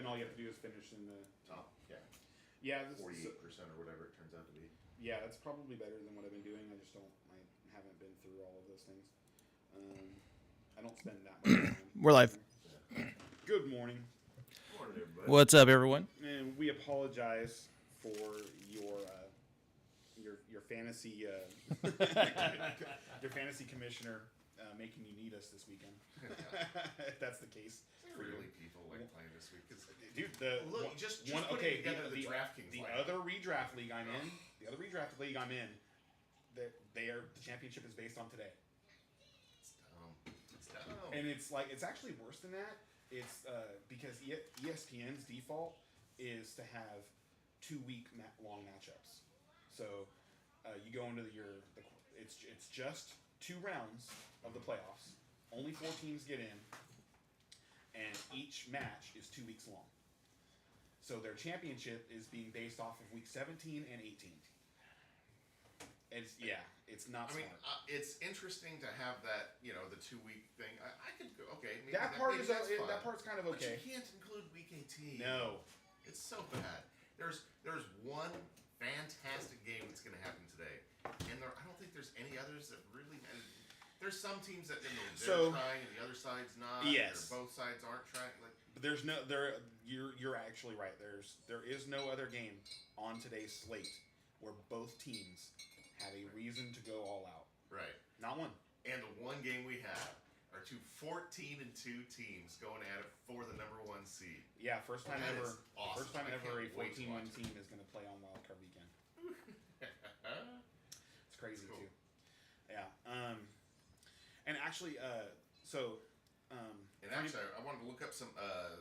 and all you have to do is finish in the top. Yeah. Yeah, 48% or whatever it turns out to be. Yeah, that's probably better than what I've been doing. I just don't. I haven't been through all of those things. I don't spend that much time. We're live. Yeah. Good morning. Morning, everybody. What's up, everyone? And we apologize for your fantasy your fantasy commissioner making you need us this weekend. If that's the case. Really, people like playing this week. Dude, just putting together the DraftKings. The other redraft league I'm in, the championship is based on today. It's dumb. And it's actually worse than that. It's because ESPN's default is to have 2-week long matchups. So you go into it's just 2 rounds of the playoffs. Only 4 teams get in, and each match is 2 weeks long. So their championship is being based off of week 17 and 18. It's not smart. It's interesting to have that, the 2-week thing. I could go, okay. Maybe that part's kind of okay. But you can't include week 18. No. It's so bad. There's one fantastic game that's going to happen today, and I don't think there's any others that really matter. There's some teams that they're trying and the other side's not. Yes. Or both sides aren't trying. But you're actually right. There is no other game on today's slate where both teams have a reason to go all out. Right. Not one. And the one game we have are 14-2 teams going at it for the number 1 seed. Yeah, first time ever. Awesome. First time ever a 14-1 team is going to play on Wild Card Weekend. It's crazy cool. Too. Yeah. And actually, I wanted to look up some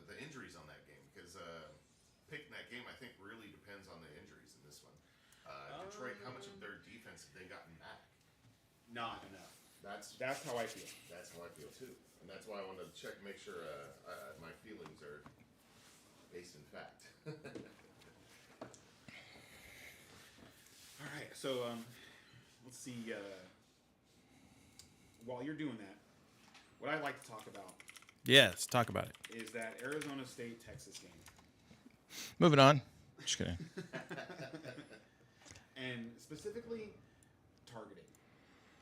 the injuries on that game because picking that game I think really depends on the injuries in this one. Detroit, how much of their defense have they gotten back? Not enough. That's how I feel. That's how I feel too, and that's why I wanted to check, make sure my feelings are based in fact. All right, so let's see. While you're doing that, what I'd like to talk about. Yes, talk about it. Is that Arizona State Texas game? Moving on. Just kidding. And specifically, targeting.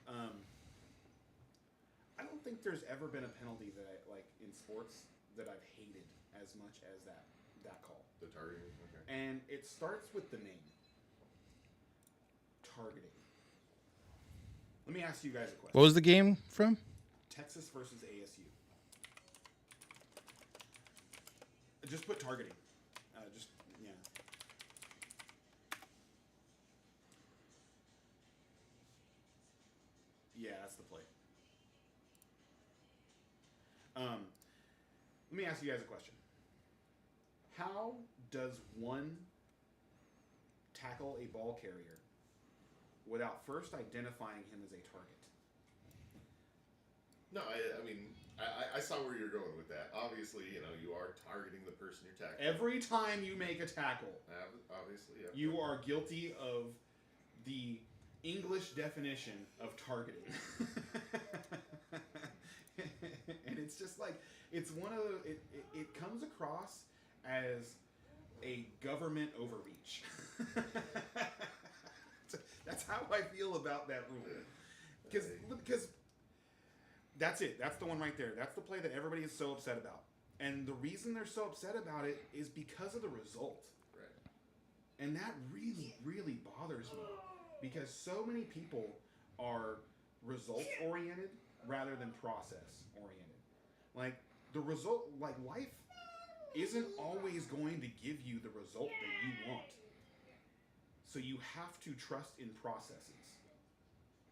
I don't think there's ever been a penalty that I like in sports that I've hated as much as that call. The targeting, okay. And it starts with the name. Targeting. Let me ask you guys a question. What was the game from? Texas versus ASU. Just put targeting. Yeah. Yeah, that's the play. Let me ask you guys a question. How does one tackle a ball carrier without first identifying him as a target? No, I saw where you're going with that. Obviously, you are targeting the person you're tackling. Every time you make a tackle, obviously, yeah. You are guilty of the English definition of targeting. And it's just like, it's one of the, it comes across as a government overreach. That's how I feel about that rule. Because that's it. That's the one right there. That's the play that everybody is so upset about. And the reason they're so upset about it is because of the result. Right. And that really, really bothers me. Because so many people are result-oriented rather than process-oriented. Like, the result, like, life isn't always going to give you the result that you want. So you have to trust in processes.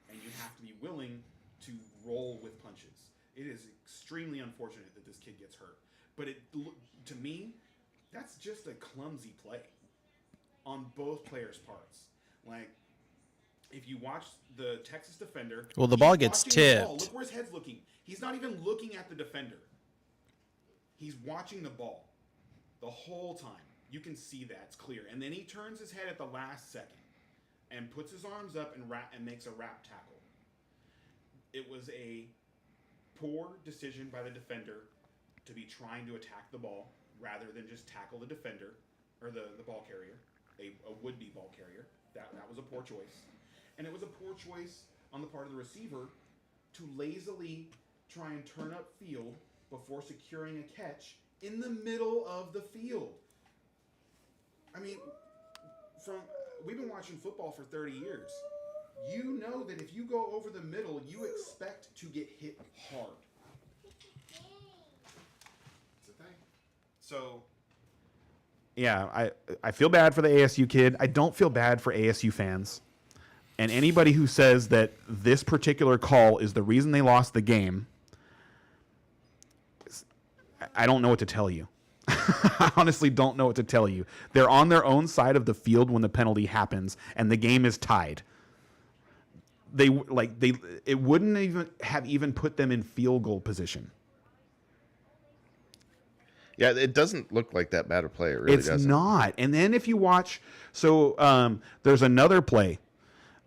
And you have to be willing to roll with punches. It is extremely unfortunate that this kid gets hurt. But to me, that's just a clumsy play on both players' parts. Like, if you watch the Texas defender... Well, the ball gets tipped. Look where his head's looking. He's not even looking at the defender. He's watching the ball the whole time. You can see that. It's clear. And then he turns his head at the last second and puts his arms up and makes a wrap tackle. It was a poor decision by the defender to be trying to attack the ball rather than just tackle the defender or the ball carrier, a would-be ball carrier. That was a poor choice. And it was a poor choice on the part of the receiver to lazily try and turn up field before securing a catch in the middle of the field. I mean, we've been watching football for 30 years. You know that if you go over the middle, you expect to get hit hard. It's a thing. So, yeah, I feel bad for the ASU kid. I don't feel bad for ASU fans. And anybody who says that this particular call is the reason they lost the game, I don't know what to tell you. I honestly don't know what to tell you. They're on their own side of the field when the penalty happens, and the game is tied. It wouldn't even put them in field goal position. Yeah, it doesn't look like that bad a play. It really doesn't. It's not. And then if you watch, there's another play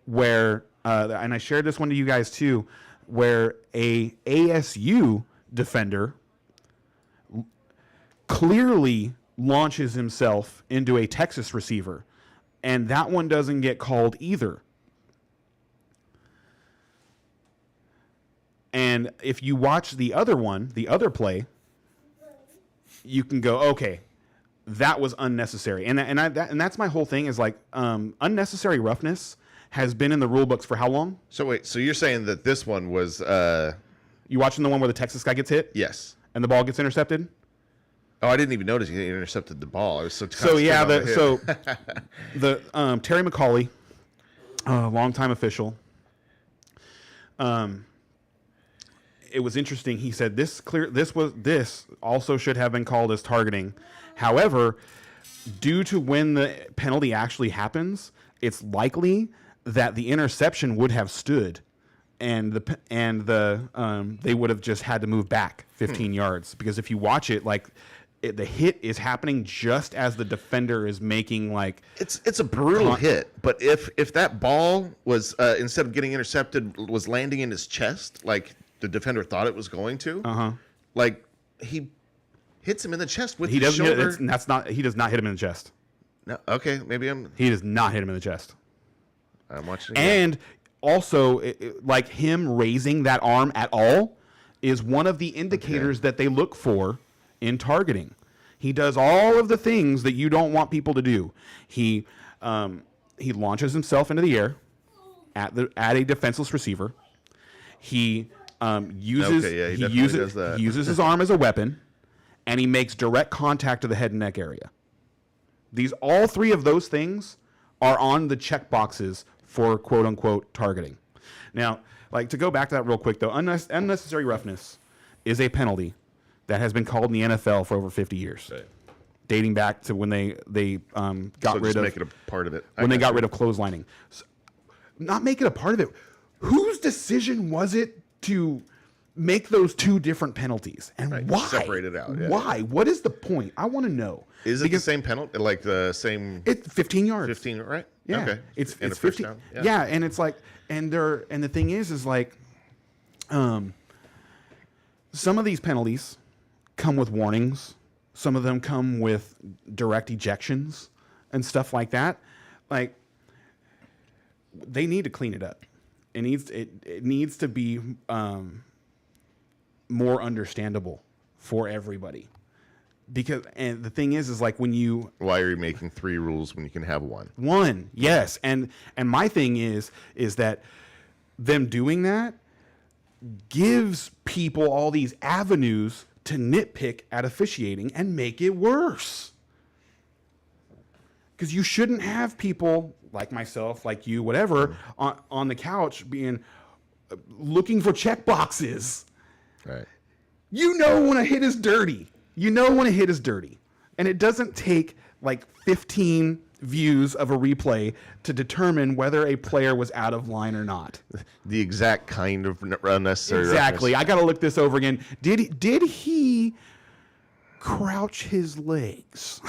where, and I shared this one to you guys too, where a ASU defender clearly launches himself into a Texas receiver, and that one doesn't get called either. And if you watch the other play, you can go, okay, that was unnecessary. And that's my whole thing is like, unnecessary roughness has been in the rule books for how long? So wait, so you're saying that this one was You watching the one where the Texas guy gets hit yes. and the ball gets intercepted? Oh, I didn't even notice he intercepted the ball. I was so the Terry McCauley, longtime official. It was interesting. He said this also should have been called as targeting. However, due to when the penalty actually happens, it's likely that the interception would have stood, and they would have just had to move back 15 yards, because if you watch it, the hit is happening just as the defender is making it's a brutal hit. But if that ball was instead of getting intercepted was landing in his chest like the defender thought it was going to, he hits him in the chest with his shoulder. He does not hit him in the chest. No, okay, He does not hit him in the chest. I'm watching it again. And also, him raising that arm at all is one of the indicators that they look for in targeting. He does all of the things that you don't want people to do. He launches himself into the air at a defenseless receiver. He uses his arm as a weapon, and he makes direct contact to the head and neck area. All three of those things are on the check boxes for quote unquote targeting. Now, to go back to that real quick though, unnecessary roughness is a penalty that has been called in the NFL for over 50 years, right, dating back to when they got rid of make it a part of it. When they got rid of clotheslining. So, not make it a part of it. Whose decision was it to make those two different penalties, and why? Separate it out. Yeah. Why? What is the point? I want to know. Is it the same penalty? Like the same? It's 15 yards. 15, right? Yeah. Okay. It's and 15. Yeah, and it's and the thing is some of these penalties come with warnings. Some of them come with direct ejections and stuff like that. They need to clean it up. It needs to be more understandable for everybody. And the thing is when you... Why are you making 3 rules when you can have one? One, yes. And my thing is that them doing that gives people all these avenues to nitpick at officiating and make it worse. Because you shouldn't have people like myself, like you, whatever, on the couch looking for check boxes. Right. When a hit is dirty. And it doesn't take 15 views of a replay to determine whether a player was out of line or not. The exact kind of unnecessary. Exactly. roughness. I got to look this over again. Did he crouch his legs?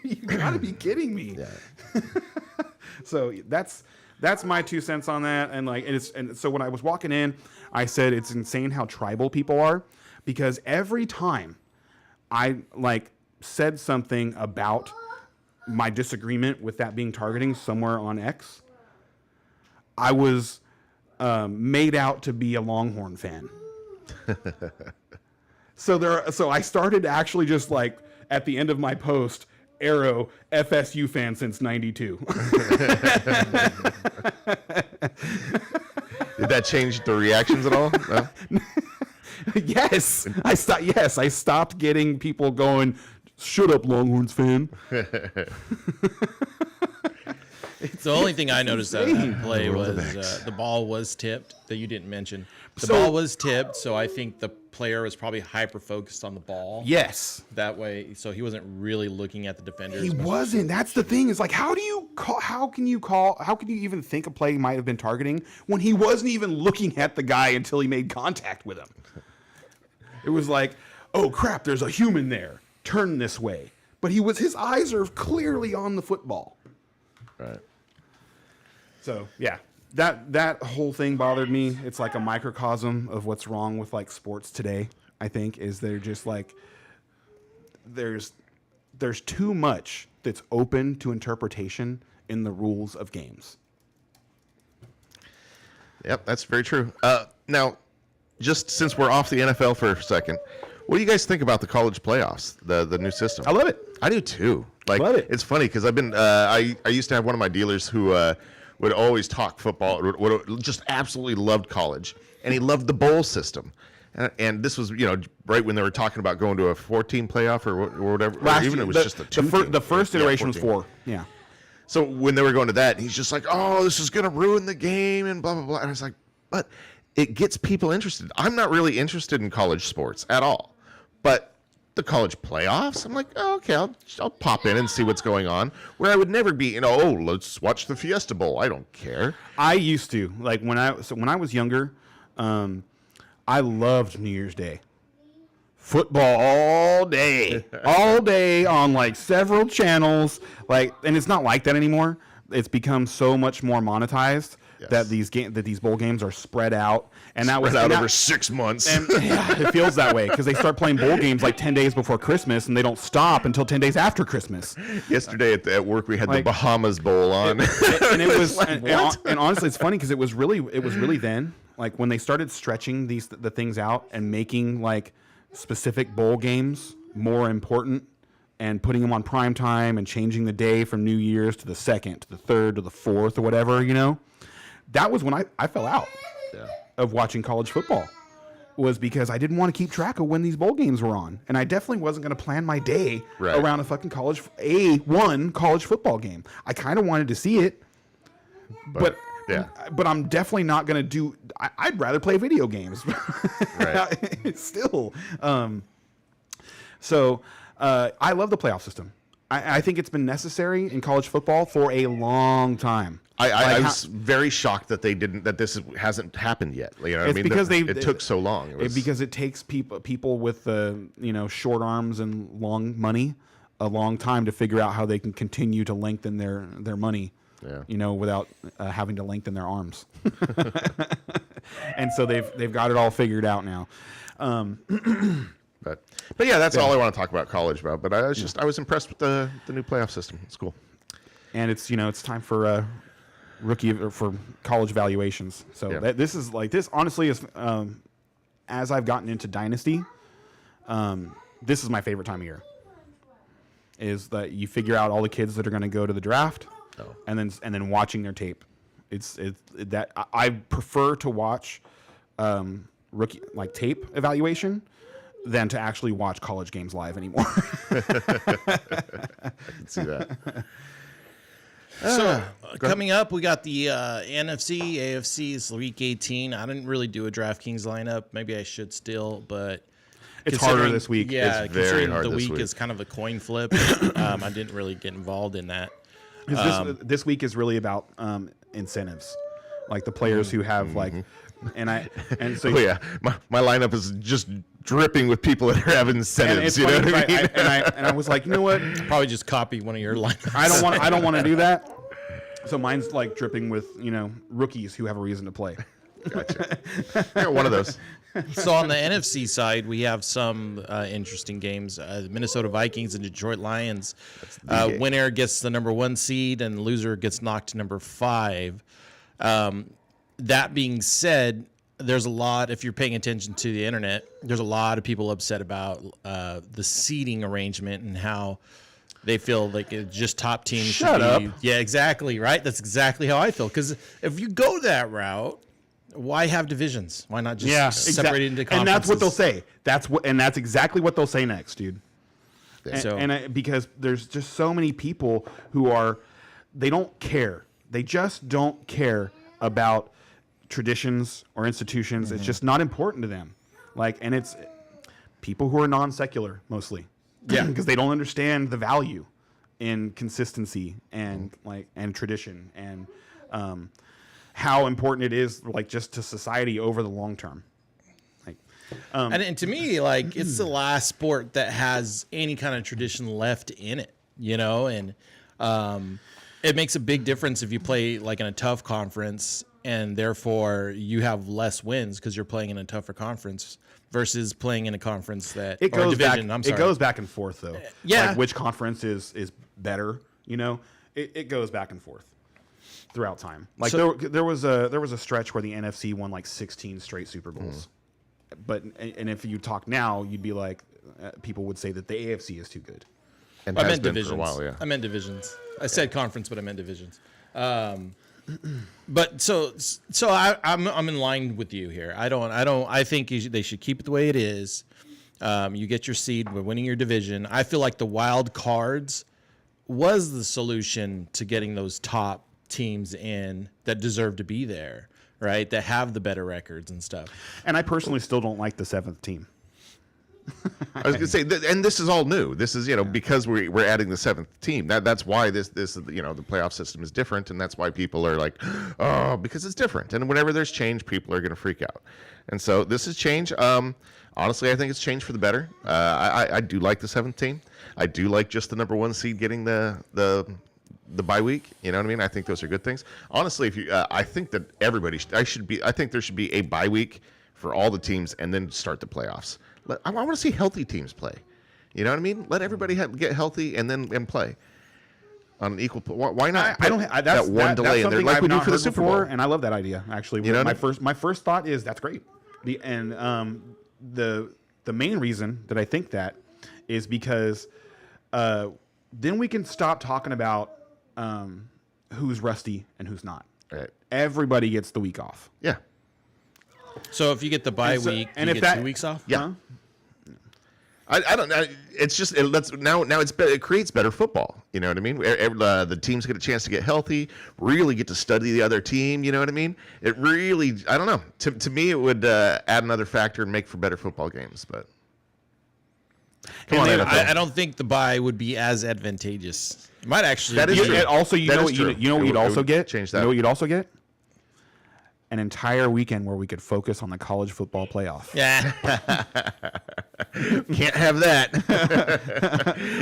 You got to be kidding me. Yeah. So that's my 2 cents on that. And so when I was walking in, I said it's insane how tribal people are. because every time I like said something about my disagreement with that being targeting somewhere on X, I was made out to be a Longhorn fan. So I started actually just like at the end of my post, arrow FSU fan since '92. Did that change the reactions at all? No? Yes, I stopped getting people going, "Shut up, Longhorns fan." The only thing I noticed out of that play was the ball was tipped that you didn't mention. The ball was tipped, so I think the player was probably hyper focused on the ball. Yes, That way, so he wasn't really looking at the defenders. he wasn't. That's the thing. Is like, how do you call? How can you even think a play might have been targeting when he wasn't even looking at the guy until he made contact with him? It was like, oh crap, there's a human there. Turn this way. But his eyes are clearly on the football. Right. So yeah, that whole thing bothered me. It's like a microcosm of what's wrong with like sports today. I think is they're just like there's too much that's open to interpretation in the rules of games. Yep, that's very true. Now, just since we're off the NFL for a second, what do you guys think about the college playoffs, the new system? I love it. I do too. Like, Love it. it's funny because I've been I used to have one of my dealers who would always talk football, would just absolutely loved college, and he loved the bowl system. And this was, right when they were talking about going to a 14 playoff or whatever, or even it was just a two. The first iteration was 4. Yeah. So when they were going to that, he's just like, "Oh, this is going to ruin the game," and blah blah blah. And I was like, "But it gets people interested." I'm not really interested in college sports at all, but the college playoffs, I'm like, oh, okay, I'll pop in and see what's going on. Where I would never be, oh, let's watch the Fiesta Bowl. I don't care. I used to like when I was younger. I loved New Year's Day. Football all day on like several channels. Like, and it's not like that anymore. It's become so much more monetized that these bowl games are spread out, and that was over 6 months. And yeah, it feels that way because they start playing bowl games like 10 days before Christmas, and they don't stop until 10 days after Christmas. Yesterday at work, we had the Bahamas Bowl on, and it was and honestly, it's funny because it was really then like when they started stretching the things out and making like specific bowl games more important and putting them on prime time and changing the day from New Year's to the 2nd to the 3rd to the 4th or whatever, that was when I fell out of watching college football, was because I didn't want to keep track of when these bowl games were on, and I definitely wasn't going to plan my day around a fucking college football game. I kind of wanted to see it, but I'm definitely not going to do. I'd rather play video games. Right. Still. So I love the playoff system. I think it's been necessary in college football for a long time. I was very shocked that this hasn't happened yet. It's because it took so long. Because it takes people with short arms and long money a long time to figure out how they can continue to lengthen their money. Yeah. Without having to lengthen their arms. And so they've got it all figured out now. But yeah, that's all I want to talk about college about. But I was impressed with the new playoff system. It's cool. And it's time for for college valuations. So this is like this honestly is as I've gotten into Dynasty, this is my favorite time of year. Is that you figure out all the kids that are going to go to the draft, and then watching their tape. It's that I prefer to watch rookie like tape evaluation than to actually watch college games live anymore. I can see that. So coming up, we got the NFC, AFC's Week 18. I didn't really do a DraftKings lineup. Maybe I should still, but it's harder this week. Yeah, it's very hard the this week week. is kind of a coin flip. I didn't really get involved in that. This week is really about incentives, like the players who have like, and so my lineup is just dripping with people that are having incentives. And it's funny, and I was like, you know what? Probably just copy one of your lineups. I don't want to do that. So mine's like dripping with rookies who have a reason to play. Gotcha. I got one of those. So on the NFC side, we have some interesting games. The Minnesota Vikings and Detroit Lions. Winner gets the number 1 seed, and loser gets knocked to number 5. That being said, there's a lot, if you're paying attention to the internet, there's a lot of people upset about the seeding arrangement and how they feel like it's just top teams Shut should up. be. Yeah, exactly, right? That's exactly how I feel. Because if you go that route, why have divisions? Why not just separate it into conferences? And that's what they'll say. That's exactly what they'll say next, dude. So- Because there's just so many people who they don't care. They just don't care about traditions or institutions. It's just not important to them. And it's people who are non-secular mostly. Yeah. Because they don't understand the value in consistency and tradition and how important it is just to society over the long term. And to me, it's the last sport that has any kind of tradition left in it, and it makes a big difference if you play in a tough conference and therefore you have less wins because you're playing in a tougher conference versus playing in a conference that it goes division. back. I'm sorry. It goes back and forth though. Yeah. Which conference is better? It goes back and forth throughout time. There was a stretch where the NFC won 16 straight Super Bowls. But if you talk now, you'd be people would say that the AFC is too good. And I has meant been divisions. for a while, yeah. I meant divisions. I said conference, but I meant divisions. But so I'm in line with you here. I think they should keep it the way it is. You get your seed by winning your division. I feel like the wild cards was the solution to getting those top teams in that deserve to be there, right? That have the better records and stuff. And I personally still don't like the 7th team. I was going to say, and this is all new. This is, because we're adding the 7th team. That's why this the playoff system is different, and that's why people are like, oh, because it's different. And whenever there's change, people are going to freak out. And so this is change. Honestly, I think it's changed for the better. I do like the 7th team. I do like just the number 1 seed getting the bye week. You know what I mean? I think those are good things. Honestly, I think that I think there should be a bye week for all the teams, and then start the playoffs. I want to see healthy teams play. You know what I mean? Let everybody get healthy and play on an equal. Why not? I don't. That's one delay in there like we do for the Super Bowl. And I love that idea. Actually, my first thought is that's great. The main reason that I think that is because then we can stop talking about who's rusty and who's not. Right. Everybody gets the week off. Yeah. So if you get the bye week, you get 2 weeks off? Yeah. Huh? I don't know. It's just it creates better football. You know what I mean? The teams get a chance to get healthy, really get to study the other team. You know what I mean? It really, I don't know. To me, it would add another factor and make for better football games. But come on, NFL. I don't think the bye would be as advantageous. It might actually. That is be. true. And also, you That know is what true. you know what It you'd would also get? change You that. know what you'd also get? An entire weekend where we could focus on the college football playoff. Yeah. Can't have that.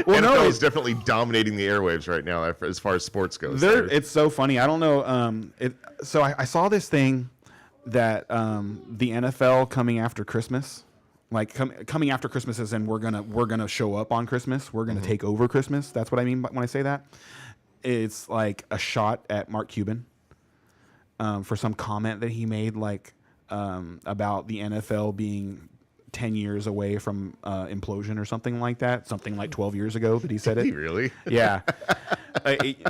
Well, NFL no, is definitely dominating the airwaves right now as far as sports goes. It's so funny. I don't know. So I saw this thing that the NFL coming after Christmas, coming after Christmas, as in we're gonna show up on Christmas. We're gonna take over Christmas. That's what I mean when I say that. It's like a shot at Mark Cuban for some comment that he made, about the NFL being 10 years away from implosion or something like that. Something like 12 years ago that he said it. Really? Yeah.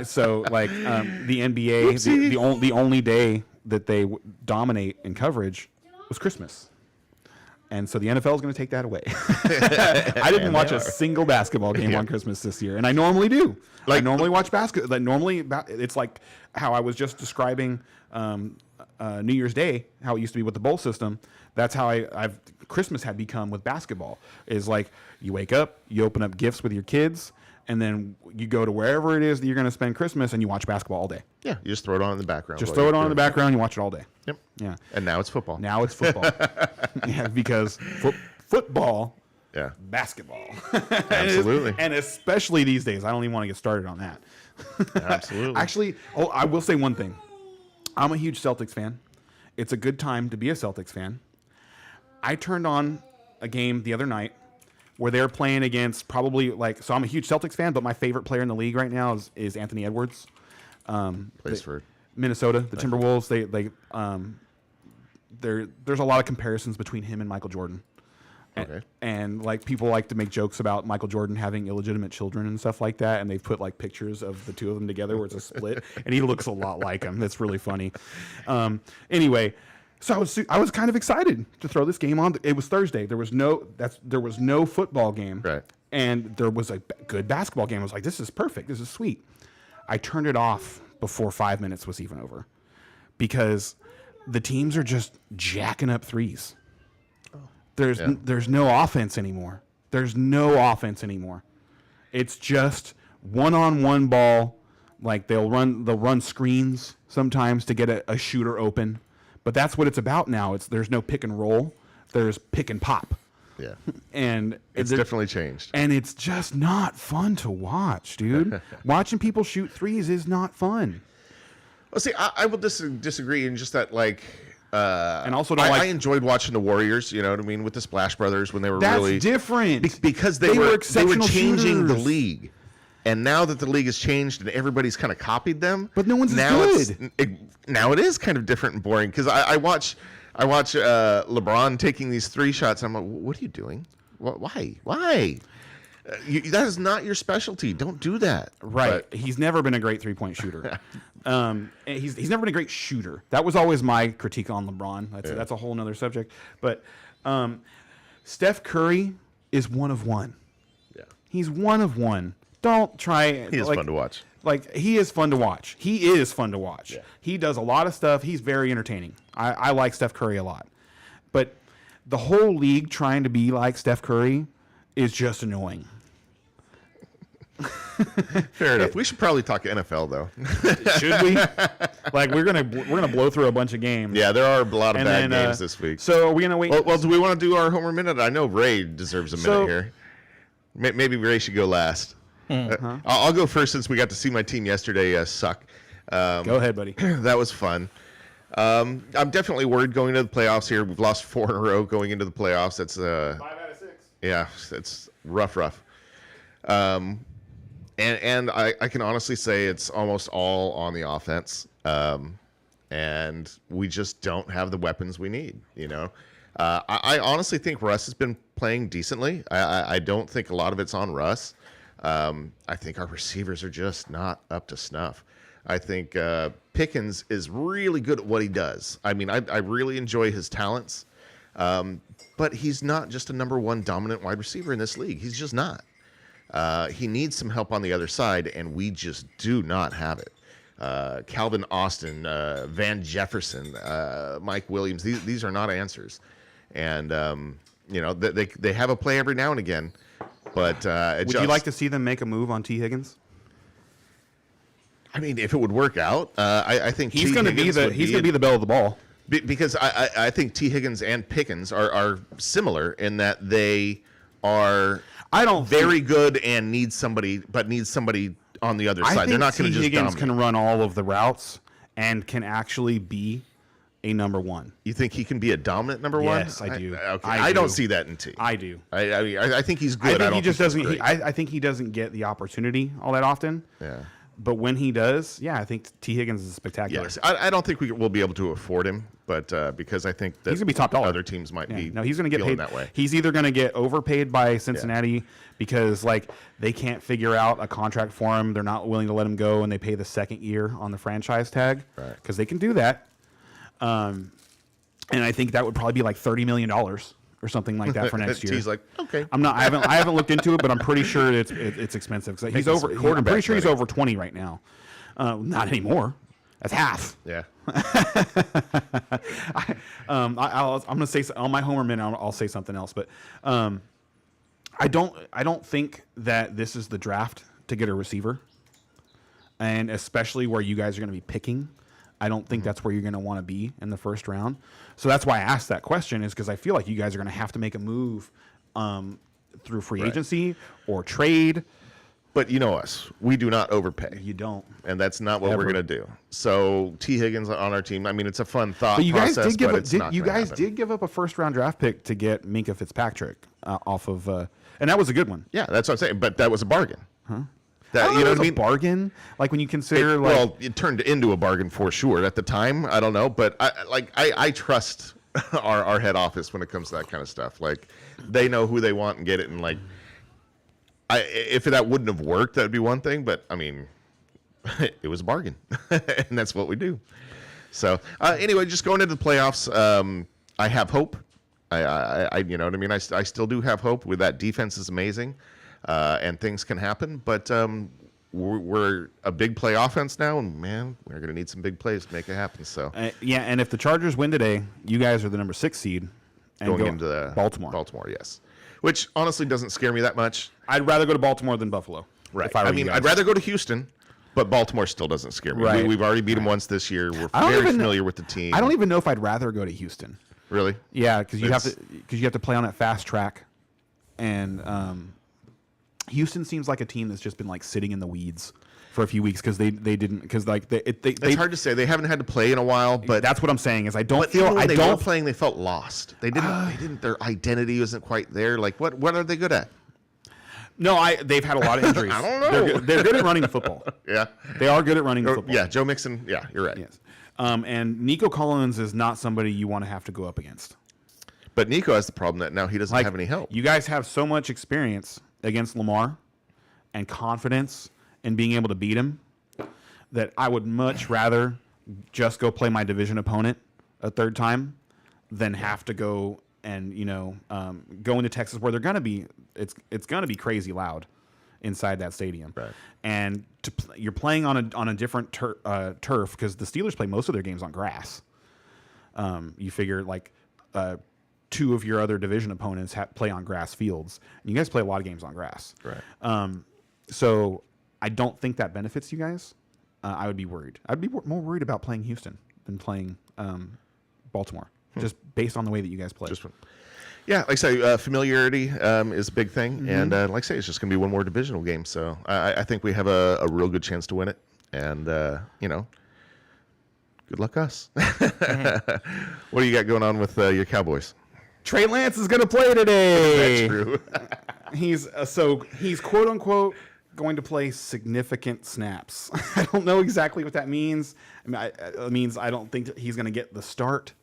So the NBA, the only day that they dominate in coverage was Christmas. And so the NFL is going to take that away. I didn't watch a single basketball game on Christmas this year, and I normally do. I normally watch basketball. It's like how I was just describing New Year's Day, how it used to be with the bowl system. That's how I've Christmas had become with basketball. Is like you wake up, you open up gifts with your kids, and then you go to wherever it is that you're going to spend Christmas, and you watch basketball all day. Yeah, you just throw it on in the background. Just throw it on in the background, you watch it all day. Yep. Yeah. And now it's football. Now it's football. Yeah, because football, Yeah. basketball. Absolutely. And especially these days. I don't even want to get started on that. Absolutely. Actually, I will say one thing. I'm a huge Celtics fan. It's a good time to be a Celtics fan. I turned on a game the other night where they're playing against probably like, so I'm a huge Celtics fan, but my favorite player in the league right now is Anthony Edwards. Plays for Minnesota, the Timberwolves. There's a lot of comparisons between him and Michael Jordan. Okay. And like people like to make jokes about Michael Jordan having illegitimate children and stuff like that, and they've put like pictures of the two of them together where it's a split, and he looks a lot like him. That's really funny. Anyway, so I was kind of excited to throw this game on. It was Thursday. There was no football game, Right. And there was a good basketball game. I was like, this is perfect. This is sweet. I turned it off before 5 minutes was even over because the teams are just jacking up threes. There's no offense anymore. There's no offense anymore. It's just one-on-one ball. Like they'll run screens sometimes to get a shooter open, but that's what it's about now. There's no pick and roll. There's pick and pop. Yeah. And It's definitely changed. And it's just not fun to watch, dude. Watching people shoot threes is not fun. Well, see, I will disagree in just that, like, And also I enjoyed watching the Warriors. You know what I mean, with the Splash Brothers when they were really different because they were exceptional changing the shooters. league, and now that the league has changed and everybody's kind of copied them, But no one's as now good. Now it is kind of different and boring because I watch LeBron taking these 3 shots. And I'm like, what are you doing? Why? That is not your specialty. Don't do that. Right. But, He's never been a great three-point shooter. He's never been a great shooter. That was always my critique on LeBron. That's a whole nother subject. But Steph Curry is one of one. yeah, He's one of one. Don't try. he is fun to watch. Like, he is fun to watch. He is fun to watch. Yeah. He does a lot of stuff. He's very entertaining. I like Steph Curry a lot. But the whole league trying to be like Steph Curry is just annoying. Fair enough. We should probably talk NFL though. Should we? Like, we're gonna blow through a bunch of games. Yeah, there are a lot of And bad then, games this week. So are we gonna wait? Well, do we want to do our Homer Minute? I know Ray deserves a minute here. Maybe Ray should go last. I'll go first since we got to see my team yesterday suck. Go ahead, buddy. That was fun. I'm definitely worried going into the playoffs here. We've lost 4 in a row going into the playoffs. That's 5 out of 6. Yeah, it's rough. And I can honestly say it's almost all on the offense. And we just don't have the weapons we need, you know. I honestly think Russ has been playing decently. I don't think a lot of it's on Russ. I think our receivers are just not up to snuff. I think Pickens is really good at what he does. I mean, I really enjoy his talents. But he's not just a number 1 dominant wide receiver in this league. He's just not. He needs some help on the other side, and we just do not have it. Calvin Austin, Van Jefferson, Mike Williams, these are not answers. And, you know, they have a play every now and again. But Would you like to see them make a move on T. Higgins? I mean, if it would work out, I think He's going to be the bell of the ball. Because I think T. Higgins and Pickens are similar in that they are very good and need somebody on the other side. They're not going to just Higgins dominate. can run all of the routes and can actually be a number 1. You think he can be a dominant number 1? Yes, I do. Okay. I I don't do. see that in T. I do. I mean, I think he's good. I think he just doesn't. Great. I think he doesn't get the opportunity all that often. Yeah. But when he does, yeah, I think T. Higgins is spectacular. Yes, I don't think we'll be able to afford him, but because I think that He's gonna be top dollar. other teams might be. No, he's going to get feeling paid that way. He's either going to get overpaid by Cincinnati because like they can't figure out a contract for him. They're not willing to let him go, and they pay the second year on the franchise tag because they can do that. And I think that would probably be like $30 million or something like that for next year. He's like, okay. I haven't looked into it, but I'm pretty sure it's expensive because he's over. I'm pretty sure he's over 20 right now. Not anymore. That's half. Yeah. I'm gonna say on my Homer minute. I'll say something else, but I don't think that this is the draft to get a receiver, and especially where you guys are going to be picking. I don't think that's where you're going to want to be in the first round. So that's why I asked that question, is because I feel like you guys are going to have to make a move through free agency or trade But you know us. We do not overpay. You don't. And that's not what Ever. we're going to do. So T. Higgins on our team, I mean, it's a fun thought But you guys process, did give but up. it's not You gonna guys happen. did give up a first-round draft pick to get Minka Fitzpatrick off of, and that was a good one. Yeah, that's what I'm saying. But that was a bargain. Huh? I That, don't you know if what I it's mean? a bargain, like when you consider It, like. well, it turned into a bargain for sure. At the time, I don't know, but I trust our head office when it comes to that kind of stuff. Like, they know who they want and get it, and like, if that wouldn't have worked, that'd be one thing. But I mean, it was a bargain, and that's what we do. So anyway, just going into the playoffs, I have hope. I you know what I mean. I still do have hope. With that defense is amazing, and things can happen. But we're a big play offense now, and man, we're going to need some big plays to make it happen. So Yeah, and if the Chargers win today, you guys are the number 6 seed. And going go into the Baltimore. Baltimore, yes, which honestly doesn't scare me that much. I'd rather go to Baltimore than Buffalo. Right. If I, were I you mean, guys. I'd rather go to Houston, but Baltimore still doesn't scare me. Right. We've already beat them once this year. We're I don't very even- familiar with the team. I don't even know if I'd rather go to Houston. Really. Yeah, because you have It's- to play on that fast track, and Houston seems like a team that's just been like sitting in the weeds for a few weeks because they didn't because like they It's hard to say. They haven't had to play in a while, but that's what I'm saying is I don't but feel even when I they were don't playing. They felt lost. They didn't. They didn't. Their identity wasn't quite there. Like what are they good at? no they've had a lot of injuries. I don't know. They're good at running the football. Yeah. They are good at running the football. Yeah. Joe Mixon. Yeah, you're right. Yes. And Nico Collins is not somebody you want to have to go up against. But Nico has the problem that now he doesn't have any help. You guys have so much experience against Lamar and confidence in being able to beat him that I would much rather just go play my division opponent a third time than have to go and go into Texas where they're gonna be. It's gonna be crazy loud inside that stadium. Right. And you're playing on a different turf because the Steelers play most of their games on grass. You figure like 2 of your other division opponents play on grass fields, and you guys play a lot of games on grass. Right. So I don't think that benefits you guys. I would be worried. I'd be more worried about playing Houston than playing Baltimore, just based on the way that you guys play. Yeah, like I say, familiarity is a big thing, Mm-hmm. and like I say, it's just going to be one more divisional game. So I think we have a real good chance to win it, and good luck us. What do you got going on with your Cowboys? Trey Lance is going to play today. That's true. He's quote unquote going to play significant snaps. I don't know exactly what that means. I mean, it means I don't think that he's going to get the start.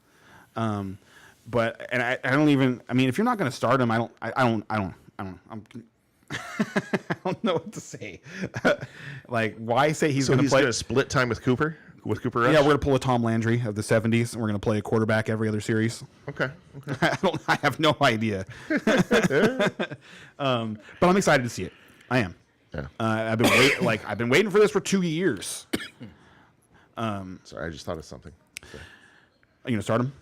But I don't even. I mean, if you're not going to start him, I don't know what to say. Like, why say he's So going to he's play? going to split time with Cooper Rush? Yeah, we're going to pull a Tom Landry of the '70s, and we're going to play a quarterback every other series. Okay. I have no idea. But I'm excited to see it. I am. Yeah. I've been waiting for this for 2 years. Sorry, I just thought of something. Are you going to start him?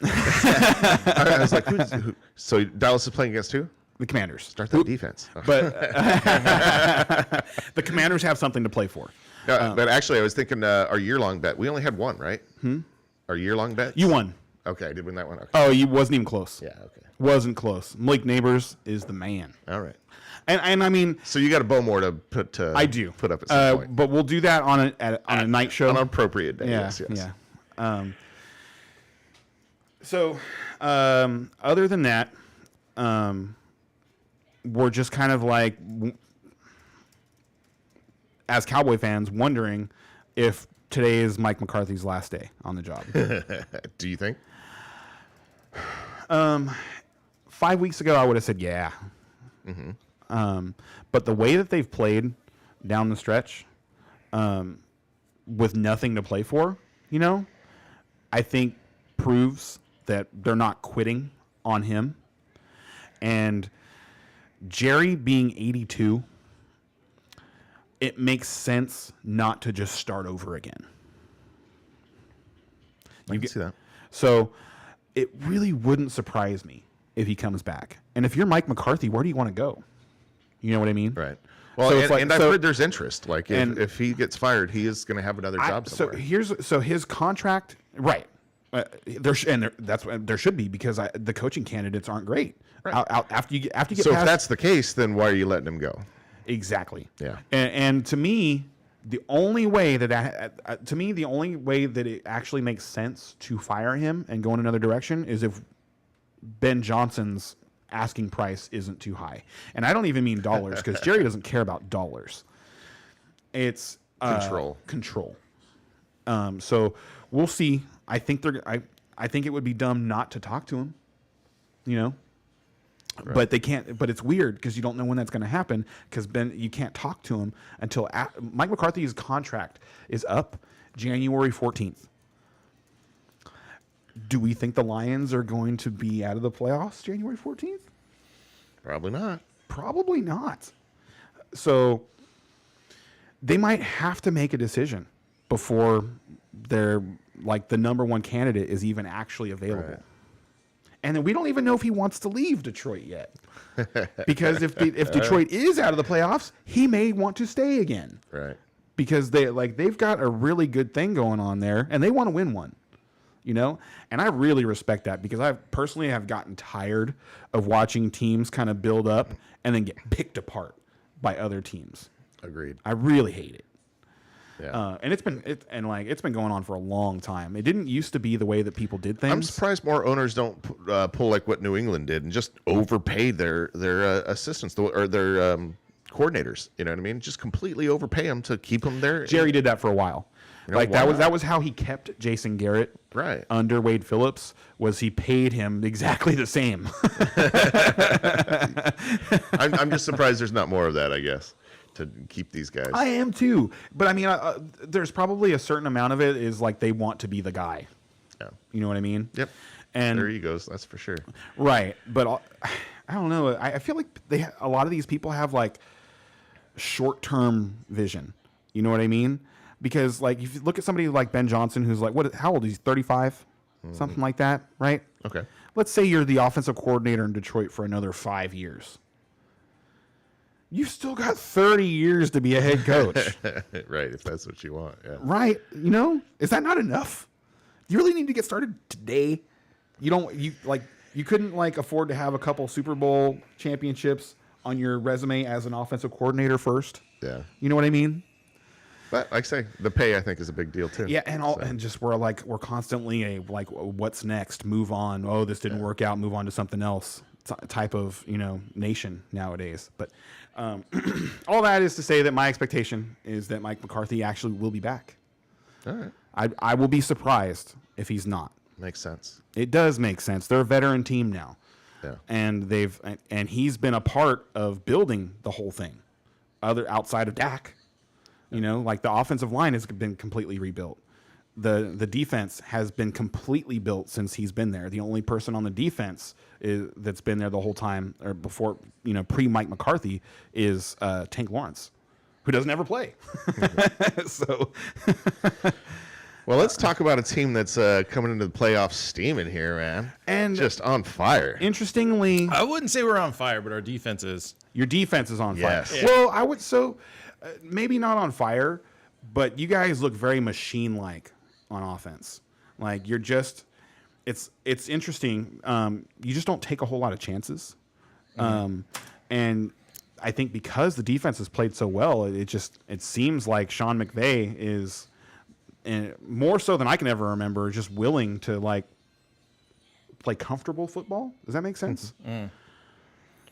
I was like, who? So Dallas is playing against who? The Commanders. Start that defense. But the Commanders have something to play for. But actually, I was thinking our year-long bet. We only had one, right? Our year-long bet. You won. Okay, I did win that one. Okay. Oh, you wasn't even close. Yeah. Okay. Wasn't close. Malik Neighbors is the man. All right. And I mean, So you got a Bowmore to put. I do put up at some point but we'll do that on a night show. on an appropriate day. Yeah, Yes. Yes. yeah. So, other than that, we're just kind of like, as Cowboy fans, wondering if today is Mike McCarthy's last day on the job. Do you think? 5 weeks ago, I would have said yeah. But the way that they've played down the stretch, with nothing to play for, I think proves that they're not quitting on him. And Jerry being 82, it makes sense not to just start over again. I can see that. So it really wouldn't surprise me if he comes back. And if you're Mike McCarthy, where do you want to go? You know what I mean? Right. Well, So and, it's like- and I've so- heard there's interest. Like if he gets fired, he is going to have another job So somewhere. his contract, right? There should be because the coaching candidates aren't great. Right. After you get So if past, that's the case, then why are you letting him go? Exactly. Yeah. And to me, the only way that it actually makes sense to fire him and go in another direction is if Ben Johnson's asking price isn't too high. And I don't even mean dollars, because Jerry doesn't care about dollars. It's control. So we'll see. I think I think it would be dumb not to talk to him. You know. Right. But they can't. But it's weird because you don't know when that's going to happen. Because you can't talk to him until Mike McCarthy's contract is up January 14th. Do we think the Lions are going to be out of the playoffs January 14th? Probably not. Probably not. So they might have to make a decision before they're like the number one candidate is even actually available. Right. And then we don't even know if he wants to leave Detroit yet. Because if Detroit is out of the playoffs, he may want to stay again. Right. Because they've got a really good thing going on there, and they want to win one. You know? And I really respect that, because I personally have gotten tired of watching teams kind of build up and then get picked apart by other teams. Agreed. I really hate it. Yeah. And it's been going on for a long time. It didn't used to be the way that people did things. I'm surprised more owners don't pull like what New England did and just overpay their assistants or their coordinators. You know what I mean? Just completely overpay them to keep them there. Jerry did that for a while. You know, that was how he kept Jason Garrett right under Wade Phillips. Was he paid him exactly the same? I'm just surprised there's not more of that, I guess, to keep these guys. I am too, but I mean, there's probably a certain amount of it is like they want to be the guy. Yeah. You know what I mean? Yep. And their egos, that's for sure. Right, but I don't know. I feel like a lot of these people have like short-term vision. You know what I mean? Because like if you look at somebody like Ben Johnson, who's like how old is he? 35, something like that, right? Okay. Let's say you're the offensive coordinator in Detroit for another 5 years. You've still got 30 years to be a head coach. Right, if that's what you want. Yeah. Right. You know, is that not enough? You really need to get started today. You couldn't like afford to have a couple Super Bowl championships on your resume as an offensive coordinator first. Yeah. You know what I mean? But like I say, the pay I think is a big deal too. Yeah, and just we're constantly what's next? Move on. Oh, this didn't work out. Move on to something else. Type of nation nowadays. But all that is to say that my expectation is that Mike McCarthy actually will be back. All right. I will be surprised if he's not. Makes sense. It does make sense. They're a veteran team now. Yeah. And he's been a part of building the whole thing. Outside of Dak. Like the offensive line has been completely rebuilt. The defense has been completely built since he's been there. The only person on the defense that's been there the whole time, or before, pre Mike McCarthy, is Tank Lawrence, who doesn't ever play. So, well, let's talk about a team that's coming into the playoffs steaming here, man, and just on fire. Interestingly, I wouldn't say we're on fire, but our defense is. Your defense is on fire. Yeah. Well, I would maybe not on fire, but you guys look very machine-like on offense. Like you're just, it's interesting. You just don't take a whole lot of chances, and I think because the defense has played so well, it seems like Sean McVay is, and more so than I can ever remember, just willing to like play comfortable football. Does that make sense? And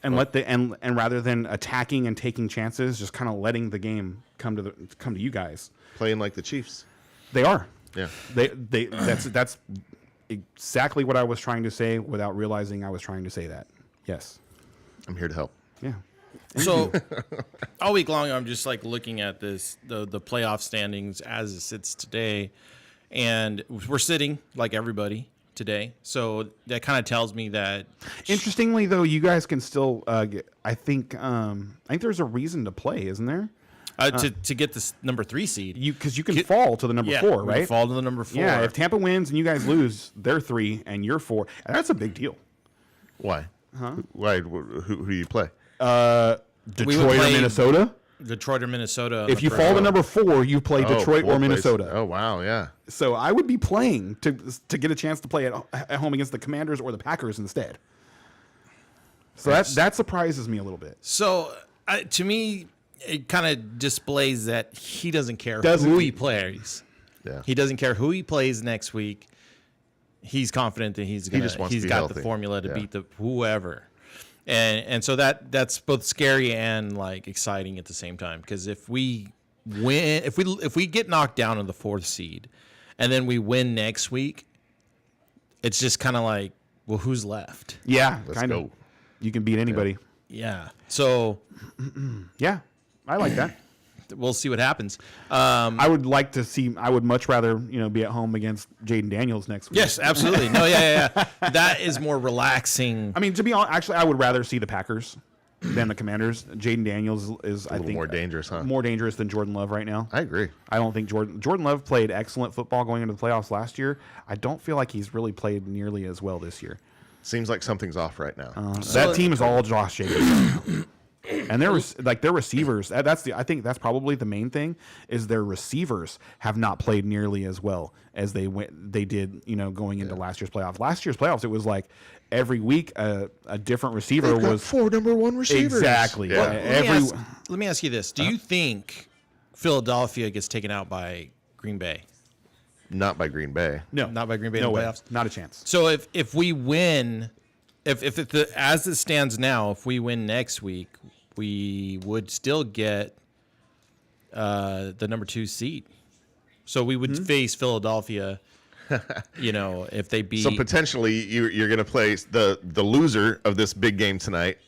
and rather than attacking and taking chances, just kind of letting the game come to you guys. Playing like the Chiefs. They are. Yeah. That's exactly what I was trying to say without realizing I was trying to say that. Yes. I'm here to help. Yeah. So all week long, I'm just like looking at the playoff standings as it sits today, and we're sitting like everybody today. So that kind of tells me that. Interestingly, though, you guys can still. I think there's a reason to play, isn't there? To get this number 3 seed, because you can fall to the number 4, right? Fall to the number 4. Yeah. If Tampa wins and you guys lose, they're 3 and you're 4. And that's a big deal. Why? Huh? Why? Who do you play? Detroit or Minnesota. Detroit or Minnesota. If you fall to number 4, you play Detroit or Minnesota. Oh wow, yeah. So I would be playing to get a chance to play at home against the Commanders or the Packers instead. So that surprises me a little bit. So to me, it kind of displays that he doesn't care Doesn't who he? he plays. Yeah. He doesn't care who he plays next week. He's confident that he's just wants to he's be got healthy. the formula to Yeah. beat the whoever. And so that's both scary and like exciting at the same time, because if we win, if we get knocked down in the 4th seed and then we win next week, it's just kind of like, well, who's left? Yeah, Let's kind go. of. You can beat anybody. Yeah. So Yeah, I like that. we'll see what happens. I would like to see. I would much rather be at home against Jaden Daniels next week. Yes, absolutely. No, yeah. That is more relaxing. I mean, to be honest, actually, I would rather see the Packers than the Commanders. Jaden Daniels is, I little think, more dangerous, huh? More dangerous than Jordan Love right now. I agree. I don't think Jordan Love played excellent football going into the playoffs last year. I don't feel like he's really played nearly as well this year. Seems like something's off right now. That team is all Josh Jacobs right now. And their receivers. I think that's probably the main thing, is their receivers have not played nearly as well as they did going into last year's playoffs. Last year's playoffs, it was like every week a different receiver They've got was 4 number 1 receivers. exactly. Yeah. Let me ask you this: do you think Philadelphia gets taken out by Green Bay? Not by Green Bay. no, Not by Green Bay in no the way, playoffs? not a chance. So if we win, as it stands now, if we win next week, we would still get the number 2 seed. So we would face Philadelphia. If they beat. So potentially you're going to play the loser of this big game tonight,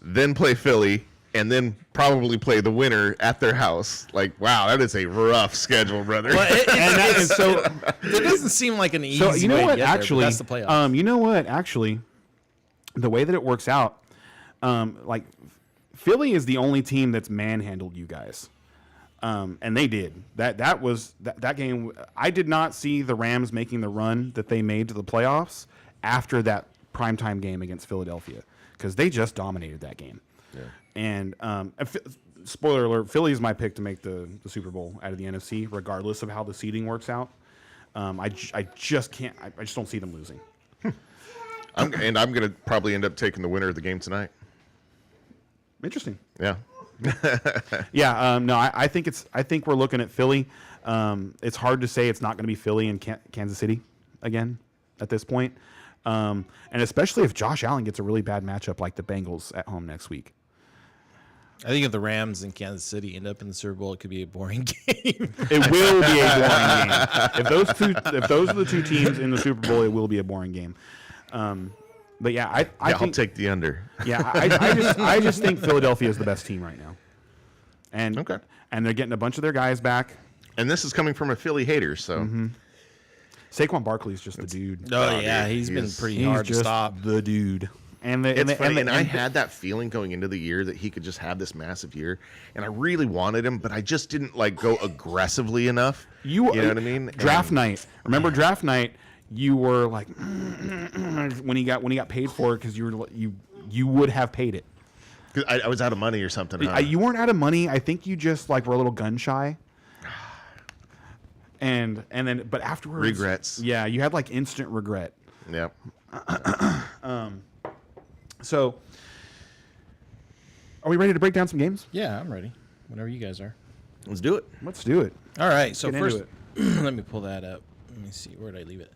then play Philly, and then probably play the winner at their house. Like, wow, that is a rough schedule, brother. Well, it doesn't seem like an easy So you know way what? to get there, but Actually, that's the playoffs. you know what? Actually, the way that it works out, like Philly is the only team that's manhandled you guys, and they did that. That game. I did not see the Rams making the run that they made to the playoffs after that primetime game against Philadelphia, because they just dominated that game. Yeah. And spoiler alert: Philly is my pick to make the Super Bowl out of the NFC, regardless of how the seeding works out. I just can't. I just don't see them losing. I'm going to probably end up taking the winner of the game tonight. Interesting. Yeah. Yeah. No, I think we're looking at Philly. It's hard to say it's not going to be Philly and Kansas City again at this point, and especially if Josh Allen gets a really bad matchup like the Bengals at home next week. I think if the Rams and Kansas City end up in the Super Bowl, it could be a boring game. It will be a boring game. If those are the 2 teams in the Super Bowl, it will be a boring game. But yeah, I I'll think, take the under. Yeah, I just think Philadelphia is the best team right now, and Okay. and they're getting a bunch of their guys back. And this is coming from a Philly hater, so Saquon Barkley's just the dude. Oh yeah, dude, he's been he's pretty hard to just stop. the dude. And it's funny. And I had that feeling going into the year that he could just have this massive year, and I really wanted him, but I just didn't go aggressively enough. You know what I mean? Draft night. Remember draft night? You were like when he got paid for it, because you would have paid it. 'Cause I was out of money or something. Huh? You weren't out of money. I think you just were a little gun shy. And then, but afterwards, Regrets. Yeah, you had instant regret. Yep. So, are we ready to break down some games? Yeah, I'm ready. Whenever you guys are. Let's do it. Let's do it. All right. So Get first, into let me pull that up. Let me see. Where did I leave it?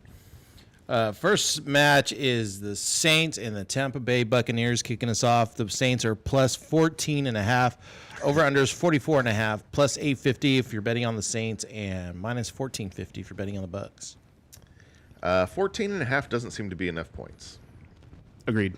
First match is the Saints and the Tampa Bay Buccaneers kicking us off. The Saints are plus 14.5. Over-under is 44.5. Plus 850 if you're betting on the Saints, and minus 1450 if you're betting on the Bucs. 14.5 doesn't seem to be enough points. Agreed.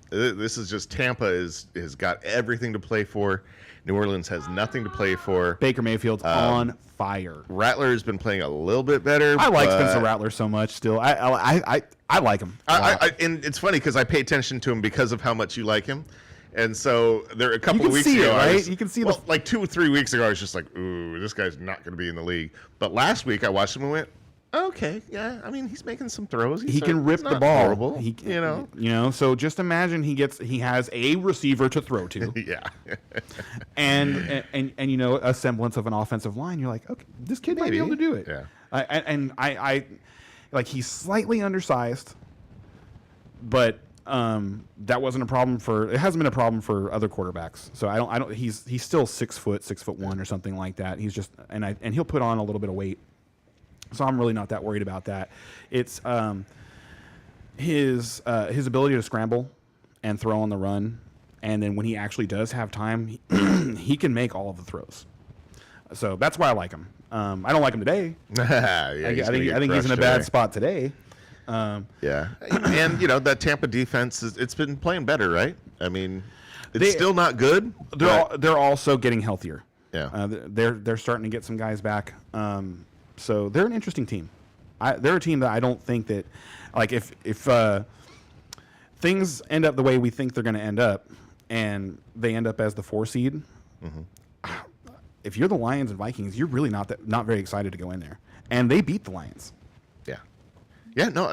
This is just Tampa has got everything to play for. New Orleans has nothing to play for. Baker Mayfield's on fire. Rattler has been playing a little bit better. I like but Spencer Rattler so much. Still, I like him. and it's funny because I pay attention to him because of how much you like him. And so there a couple You of can weeks see it, ago, right? You can see like 2 or 3 weeks ago, I was just like, "Ooh, this guy's not going to be in the league." But last week, I watched him and went, "Okay, yeah. I mean, he's making some throws. He can rip the ball. Horrible, He so just imagine he has a receiver to throw to, yeah. and a semblance of an offensive line. You're like, okay, this kid might be able to do it. Yeah. I he's slightly undersized, but that wasn't a problem it hasn't been a problem for other quarterbacks. So I don't, he's still 6'1" or something like that. He's just, and he'll put on a little bit of weight. So I'm really not that worried about that. It's, his ability to scramble and throw on the run. And then when he actually does have time, he can make all of the throws. So that's why I like him. I don't like him today. I think he's in a bad spot today. Yeah, and that Tampa defense it's been playing better, right? I mean, it's still not good. They're also getting healthier. Yeah, they're starting to get some guys back. So they're an interesting team. They're a team that I don't think that, like, if things end up the way we think they're going to end up, and they end up as the 4 seed. Mm-hmm. If you're the Lions and Vikings, you're really not very excited to go in there. And they beat the Lions. Yeah, no,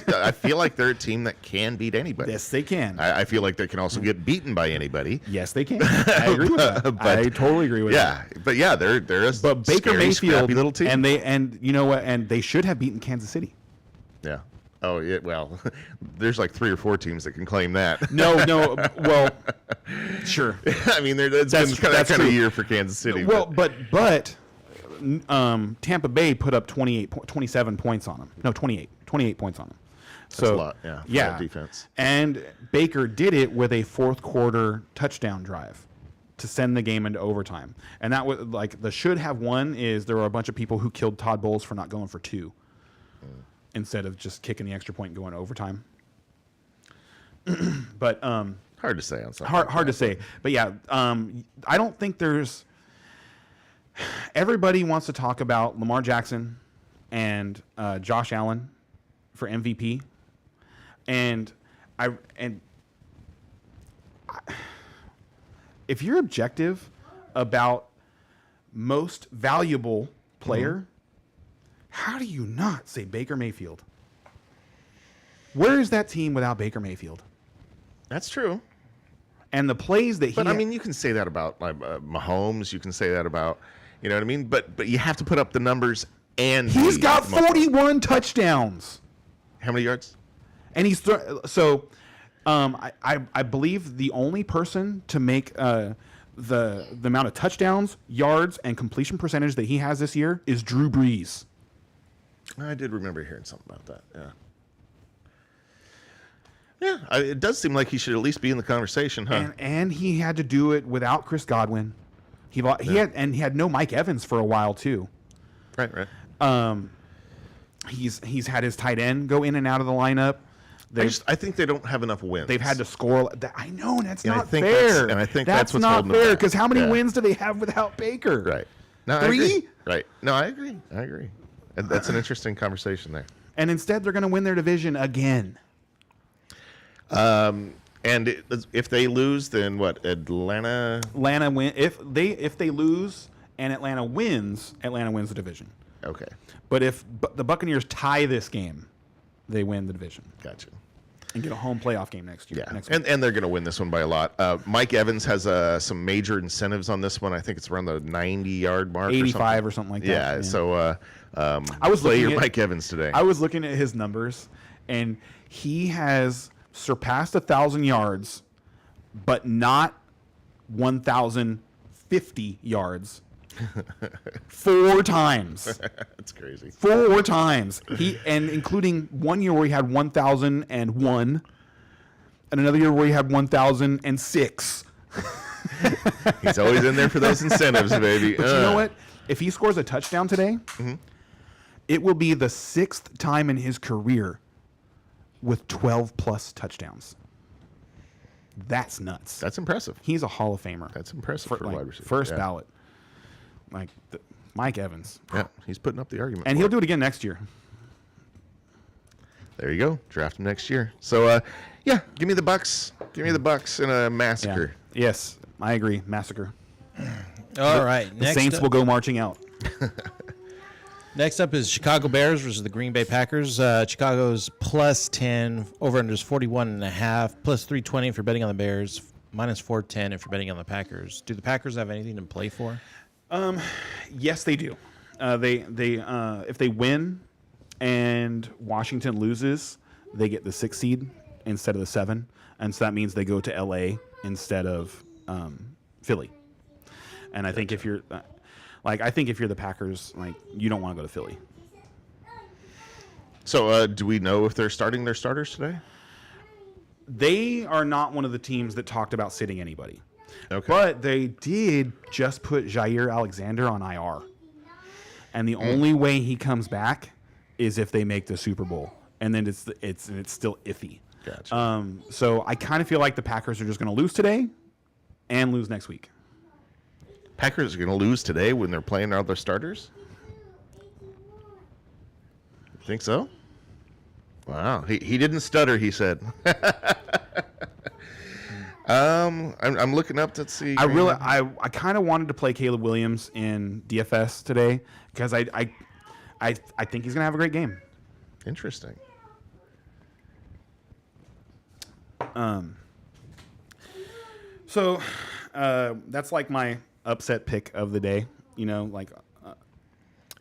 I feel like they're a team that can beat anybody. Yes, they can. I feel like they can also get beaten by anybody. Yes, they can. I agree with that. I totally agree with that. Yeah, but yeah, they're a but Baker scary, Mayfield little team. And you know what? And they should have beaten Kansas City. Yeah. Oh, yeah. Well, there's like 3 or 4 teams that can claim that. No. Well, sure. I mean, that's been that kind of year for Kansas City. Well, but Tampa Bay put up 27 points on them. No, 28 points on them. So, that's a lot, yeah. Defense. And Baker did it with a fourth quarter touchdown drive to send the game into overtime. And that was like the should have won is there were a bunch of people who killed Todd Bowles for not going for 2 instead of just kicking the extra point and going to overtime. But hard to say on something. Hard to say. But yeah, I don't think there's. Everybody wants to talk about Lamar Jackson and Josh Allen for MVP, and if you're objective about most valuable player, how do you not say Baker Mayfield? Where is that team without Baker Mayfield? That's true. And the plays that he. But I mean, you can say that about Mahomes. You can say that about. You know what I mean? But you have to put up the numbers, and he's got 41 touchdowns. How many yards? And he's I believe the only person to make the amount of touchdowns, yards, and completion percentage that he has this year is Drew Brees. I did remember hearing something about that. Yeah. Yeah, it does seem like he should at least be in the conversation, huh? And he had to do it without Chris Godwin. He had no Mike Evans for a while too. Right. He's had his tight end go in and out of the lineup. I think they don't have enough wins. They've had to score. I know, and that's not fair. fair. I think that's what's not holding fair them back. because how many wins do they have without Baker? Right. No, 3? I agree. Right. No, I agree. And that's an interesting conversation there. And instead, they're going to win their division again. And if they lose, then what? Atlanta win. If they lose and Atlanta wins the division. Okay. But if the Buccaneers tie this game, they win the division. Gotcha. And get a home playoff game next year. Yeah. And they're going to win this one by a lot. Mike Evans has some major incentives on this one. I think it's around the 90-yard mark. 85 or something like that. Yeah. So I was play your Mike Evans today. I was looking at his numbers, and he has surpassed 1,000 yards, but not 1,050 yards 4 times. That's crazy. 4 times. Including one year where he had 1,001, and another year where he had 1,006. He's always in there for those incentives, baby. But you know what? If he scores a touchdown today, it will be the 6th time in his career with 12-plus touchdowns. That's nuts. That's impressive. He's a Hall of Famer. That's impressive for a wide receiver. First ballot. Mike Evans. Yeah, he's putting up the argument. And he'll do it again next year. There you go. Draft him next year. So, give me the Bucks. Give me the Bucks in a massacre. Yeah. Yes, I agree. Massacre. All right. The Saints will go marching out. Next up is Chicago Bears versus the Green Bay Packers. Chicago's +10, over-under is 41.5, +320 if you're betting on the Bears, -410 if you're betting on the Packers. Do the Packers have anything to play for? Yes, they do. They if they win and Washington loses, they get the 6th seed, instead of the 7, and so that means they go to LA instead of Philly. And I think if you're the Packers, like, you don't want to go to Philly. So, do we know if they're starting their starters today? They are not one of the teams that talked about sitting anybody. Okay. But they did just put Jair Alexander on IR. And the only way he comes back is if they make the Super Bowl. And then it's still iffy. Gotcha. So I kind of feel like the Packers are just going to lose today and lose next week. Packers are going to lose today when they're playing all their starters? Think so? Wow. He didn't stutter, he said. I'm looking up to see. I kind of wanted to play Caleb Williams in DFS today because I think he's going to have a great game. Interesting. So that's like my upset pick of the day. You know, like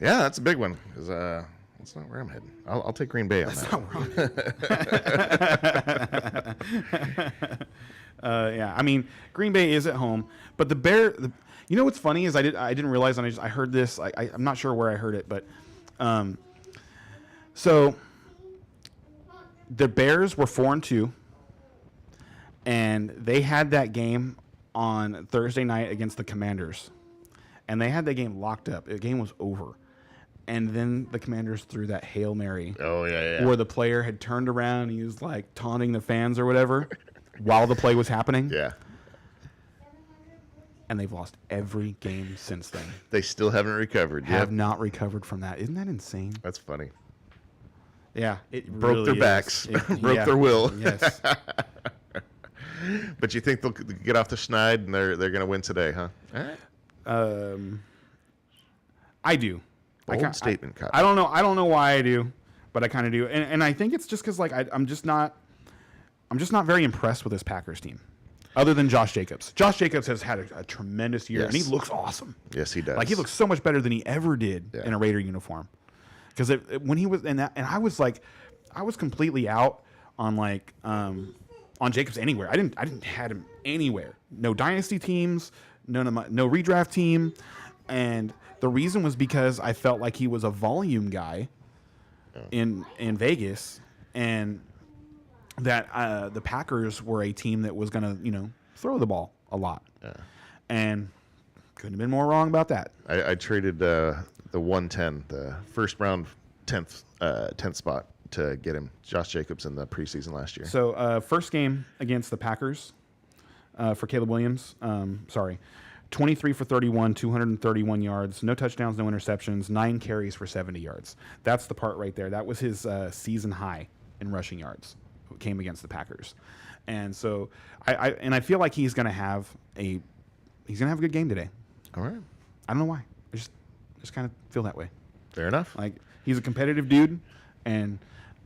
Yeah, that's a big one because that's not where I'm heading. I'll take Green Bay on that. yeah. I mean, Green Bay is at home, but you know what's funny is I didn't realize, and I heard this. I'm not sure where I heard it, but so the Bears were 4-2, and they had that game on Thursday night against the Commanders, and they had that game locked up. The game was over. And then the Commanders threw that Hail Mary. Oh, yeah. Where the player had turned around and he was like taunting the fans or whatever while the play was happening. Yeah. And they've lost every game since then. They still haven't recovered yet. Have not recovered from that. Isn't that insane? That's funny. Yeah. It Broke really their is. backs. Broke their will. Yes. But you think they'll get off the schneid and they're going to win today, huh? All right. I do. Bold statement, Kyle. I don't know why I do, but I kind of do. And I think it's just because like I'm just not very impressed with this Packers team. Other than Josh Jacobs. Josh Jacobs has had a tremendous year, and he looks awesome. Yes, he does. Like, he looks so much better than he ever did in a Raider uniform. Because when he was in that, and I was completely out on like on Jacobs anywhere. I didn't had him anywhere. No dynasty teams, no redraft team, and the reason was because I felt like he was a volume guy in Vegas, and that the Packers were a team that was going to, throw the ball a lot. Yeah. And couldn't have been more wrong about that. I traded the 110, the first round 10th spot to get him, Josh Jacobs, in the preseason last year. So first game against the Packers for Caleb Williams. 23 for 31, 231 yards, no touchdowns, no interceptions, 9 carries for 70 yards. That's the part right there. That was his season high in rushing yards. Came against the Packers, and so I feel like he's going to have a good game today. All right. I don't know why. I just kind of feel that way. Fair enough. Like, he's a competitive dude, and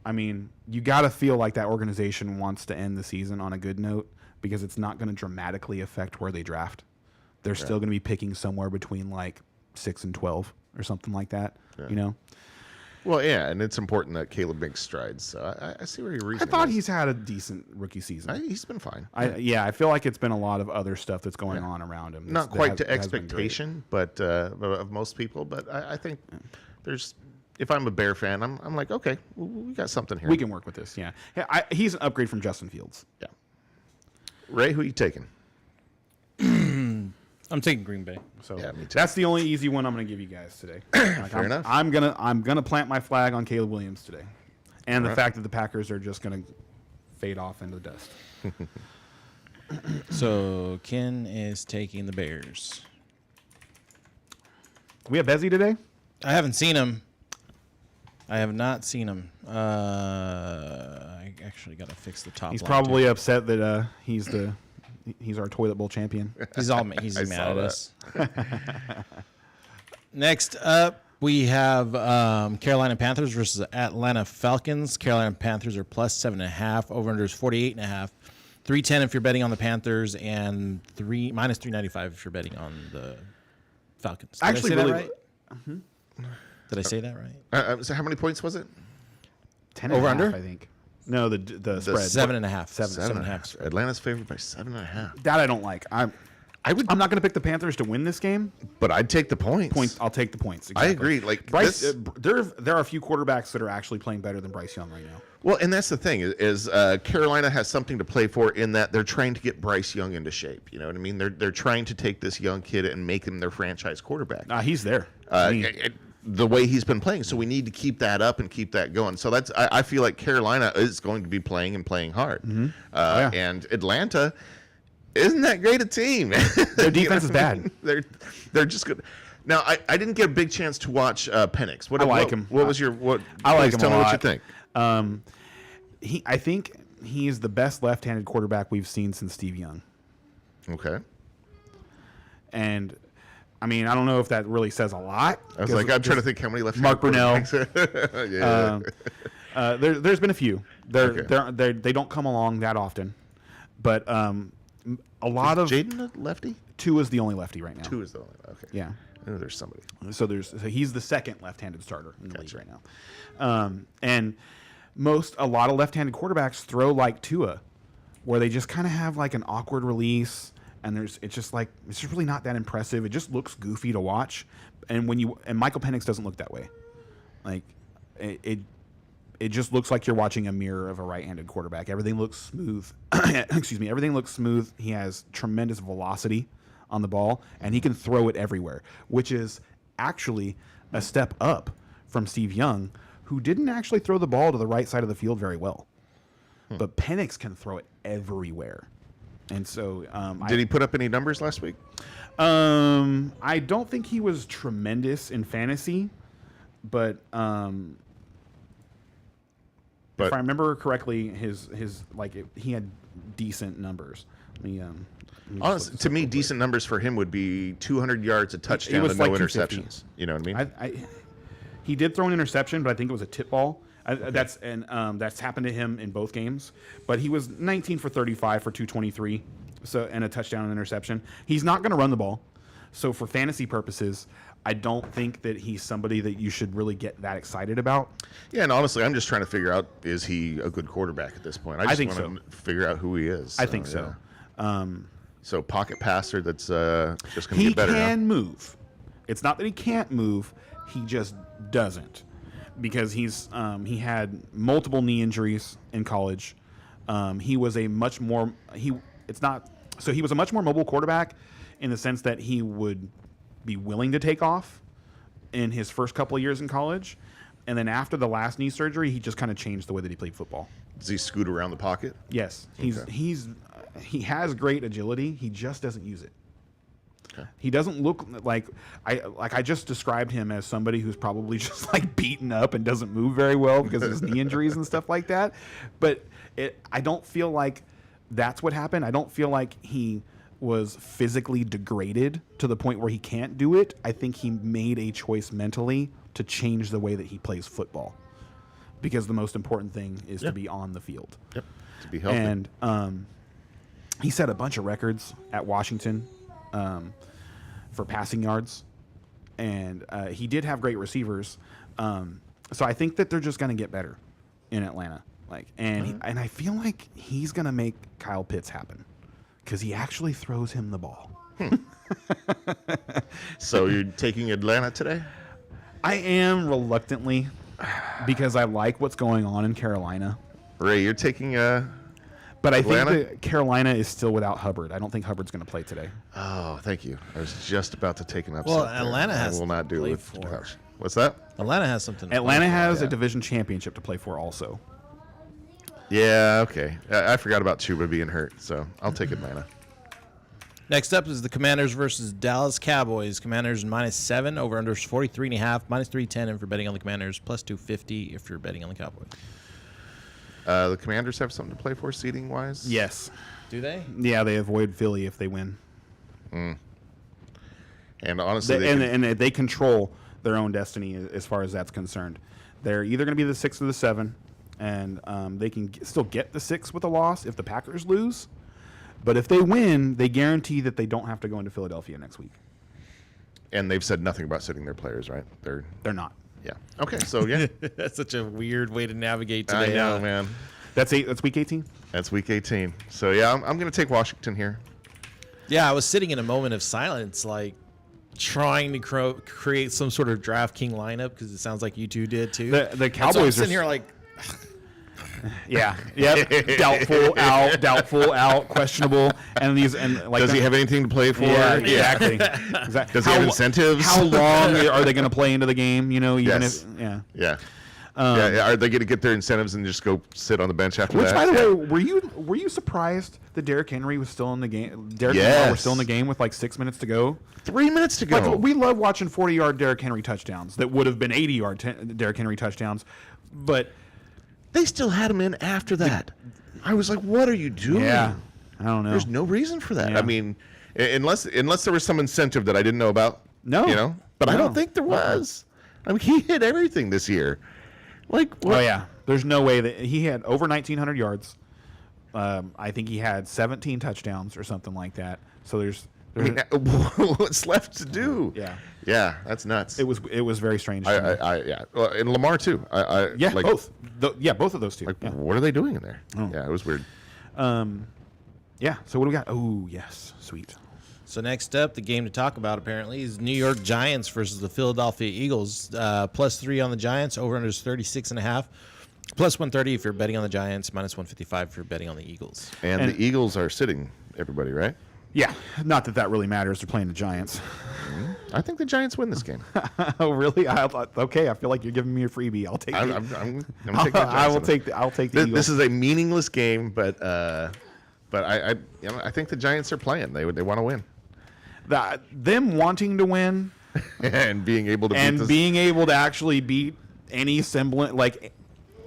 I mean, you got to feel like that organization wants to end the season on a good note because it's not going to dramatically affect where they draft. They're still going to be picking somewhere between like 6 and 12 or something like that. Yeah. Well, yeah, and it's important that Caleb makes strides. So I see where you're reasoning. I thought he's had a decent rookie season. He's been fine. I feel like it's been a lot of other stuff that's going on around him. Not quite to expectation, but of most people. But I think there's. If I'm a Bear fan, I'm like, okay, we got something here. We can work with this. Yeah, he's an upgrade from Justin Fields. Yeah. Ray, who are you taking? I'm taking Green Bay. So yeah, me too. That's the only easy one I'm going to give you guys today. Fair enough. I'm gonna plant my flag on Caleb Williams today, and the fact that the Packers are just going to fade off into the dust. So Ken is taking the Bears. We have Bezzy today. I haven't seen him. I have not seen him. I actually got to fix the top. He's line probably too. upset that he's our toilet bowl champion. He's mad saw at that. us. Next up, we have Carolina Panthers versus Atlanta Falcons. Carolina Panthers are plus 7.5. Over/under is 48.5. 310 if you're betting on the Panthers, and minus 395 if you're betting on the Falcons. Did Actually, I say really, that right? Did I say that right? So how many points was it? 10 Over and a half, under? I think. No, the spread. 7.5. 7.5. Atlanta's favored by 7.5. That I don't like. I'm not going to pick the Panthers to win this game. But I'd take the points. I'll take the points. I Exactly. agree. Like Bryce, this, there are a few quarterbacks that are actually playing better than Bryce Young right now. well, and that's the thing is Carolina has something to play for in that they're trying to get Bryce Young into shape. You know what I mean? They're trying to take this young kid and make him their franchise quarterback. He's there. The way he's been playing, so we need to keep that up and keep that going. So that's I feel like Carolina is going to be playing hard, and Atlanta isn't that great a team. Their defense is bad. They're just good. Now I didn't get a big chance to watch Penix. I like him. What was your what? I like him Tell a me lot. what you think. I think he's the best left-handed quarterback we've seen since Steve Young. Okay. And I mean, I don't know if that really says a lot. I was like, I'm trying to think how many left. Mark Brunell. Yeah. There's been a few. Okay. They don't come along that often, but a lot of Jaden a lefty? Two is the only lefty right now. Two is the only. Okay. Yeah. I know there's somebody. So he's the second left-handed starter in the league right now, and a lot of left-handed quarterbacks throw like Tua, where they just kind of have like an awkward release. And it's just really not that impressive. It just looks goofy to watch. And Michael Penix doesn't look that way. Like it just looks like you're watching a mirror of a right-handed quarterback. Everything looks smooth. Excuse me. Everything looks smooth. He has tremendous velocity on the ball, and he can throw it everywhere, which is actually a step up from Steve Young, who didn't actually throw the ball to the right side of the field very well. But Penix can throw it everywhere. And so, did he put up any numbers last week? I don't think he was tremendous in fantasy, but if I remember correctly, he had decent numbers. Honestly, to me, decent numbers for him would be 200 yards, a touchdown, and no interceptions. You know what I mean? He did throw an interception, but I think it was a tip ball. That's happened to him in both games. But he was 19 for 35 for 223, and a touchdown and interception. He's not going to run the ball. So for fantasy purposes, I don't think that he's somebody that you should really get that excited about. Yeah, and honestly, I'm just trying to figure out, is he a good quarterback at this point? I think want to figure out who he is. I think so. Yeah. So pocket passer that's just going to get better. He can move. It's not that he can't move. He just doesn't. Because he had multiple knee injuries in college. He was a much more mobile quarterback in the sense that he would be willing to take off in his first couple of years in college, and then after the last knee surgery, he just kind of changed the way that he played football. Does he scoot around the pocket? Yes, he has great agility. He just doesn't use it. Okay. He doesn't look like I just described him as somebody who's probably just like beaten up and doesn't move very well because of his knee injuries and stuff like that. But I don't feel like that's what happened. I don't feel like he was physically degraded to the point where he can't do it. I think he made a choice mentally to change the way that he plays football, because the most important thing is to be on the field. Yep. To be healthy. And he set a bunch of records at Washington. For passing yards, and he did have great receivers. So I think that they're just going to get better in Atlanta. And I feel like he's going to make Kyle Pitts happen because he actually throws him the ball. So you're taking Atlanta today? I am reluctantly, because I like what's going on in Carolina. Ray, you're taking But I Atlanta? think that Carolina is still without Hubbard. I don't think Hubbard's going to play today. Oh, thank you. I was just about to take an upset. Well, there. Atlanta has I will not do played it with for. Josh. What's that? Atlanta has something. to Atlanta play for. has a division championship to play for also. Yeah, okay. I forgot about Chuba being hurt, so I'll take Atlanta. Next up is the Commanders versus Dallas Cowboys. Commanders -7, over under 43.5, -310 if you're betting on the Commanders, +250 if you're betting on the Cowboys. The Commanders have something to play for, seeding wise. Yes. Do they? Yeah, they avoid Philly if they win. And honestly, They control their own destiny as far as that's concerned. They're either going to be the 6 or the 7, and they can still get the 6 with a loss if the Packers lose. But if they win, they guarantee that they don't have to go into Philadelphia next week. and they've said nothing about sitting their players, right? They're not. Yeah. Okay. So yeah, That's such a weird way to navigate today. I know, man. That's week 18. That's week 18. So yeah, I'm going to take Washington here. Yeah, I was sitting in a moment of silence, like trying to create some sort of DraftKings lineup because it sounds like you two did too. The And so I'm Cowboys are sitting here like, yeah, yep, doubtful out, questionable, and like Does he have anything to play for? Yeah, exactly. Exactly. Does he have incentives? How long are they going to play into the game? You know, even Yes. if yeah. Yeah. Yeah. Are they going to get their incentives and just go sit on the bench after Which, that? by the Yeah. way, were you surprised that Derrick Henry was still in the game? Derrick Henry Yes. was still in the game with like 6 minutes to go. 3 minutes to go. Like, we love watching 40-yard Derrick Henry touchdowns that would have been 80-yard Derrick Henry touchdowns, but They still had him in after that. I was like, what are you doing? yeah, I don't know. There's no reason for that. Yeah. I mean, unless there was some incentive that I didn't know about. No. You know? But I No. don't think there was. I mean, he hit everything this year. Like, what? Oh yeah, there's no way that he had over 1,900 yards. I think he had 17 touchdowns or something like that. So there's I mean, what's left to do? Yeah. Yeah, that's nuts. it was very strange. to me. Yeah. Well, and Lamar too. Yeah, like, both. Both of those two. Like, yeah. what are they doing in there? Oh. Yeah, it was weird. Yeah. So what do we got? Oh yes, sweet. so next up, the game to talk about apparently is New York Giants versus the Philadelphia Eagles. +3 on the Giants. Over under is 36.5. +130 if you're betting on the Giants. -155 if you're betting on the Eagles. And the Eagles are sitting everybody, right? Yeah. Not that really matters. They're playing the Giants. I think the Giants win this game. Oh really? I thought. Okay. I feel like you're giving me a freebie. I'll take. I'm it. taking the Giants. I will in it. I'll take the Eagles. This is a meaningless game, but I think the Giants are playing. They want to win Them wanting to win and being able to and beat the being able to actually beat any semblance, like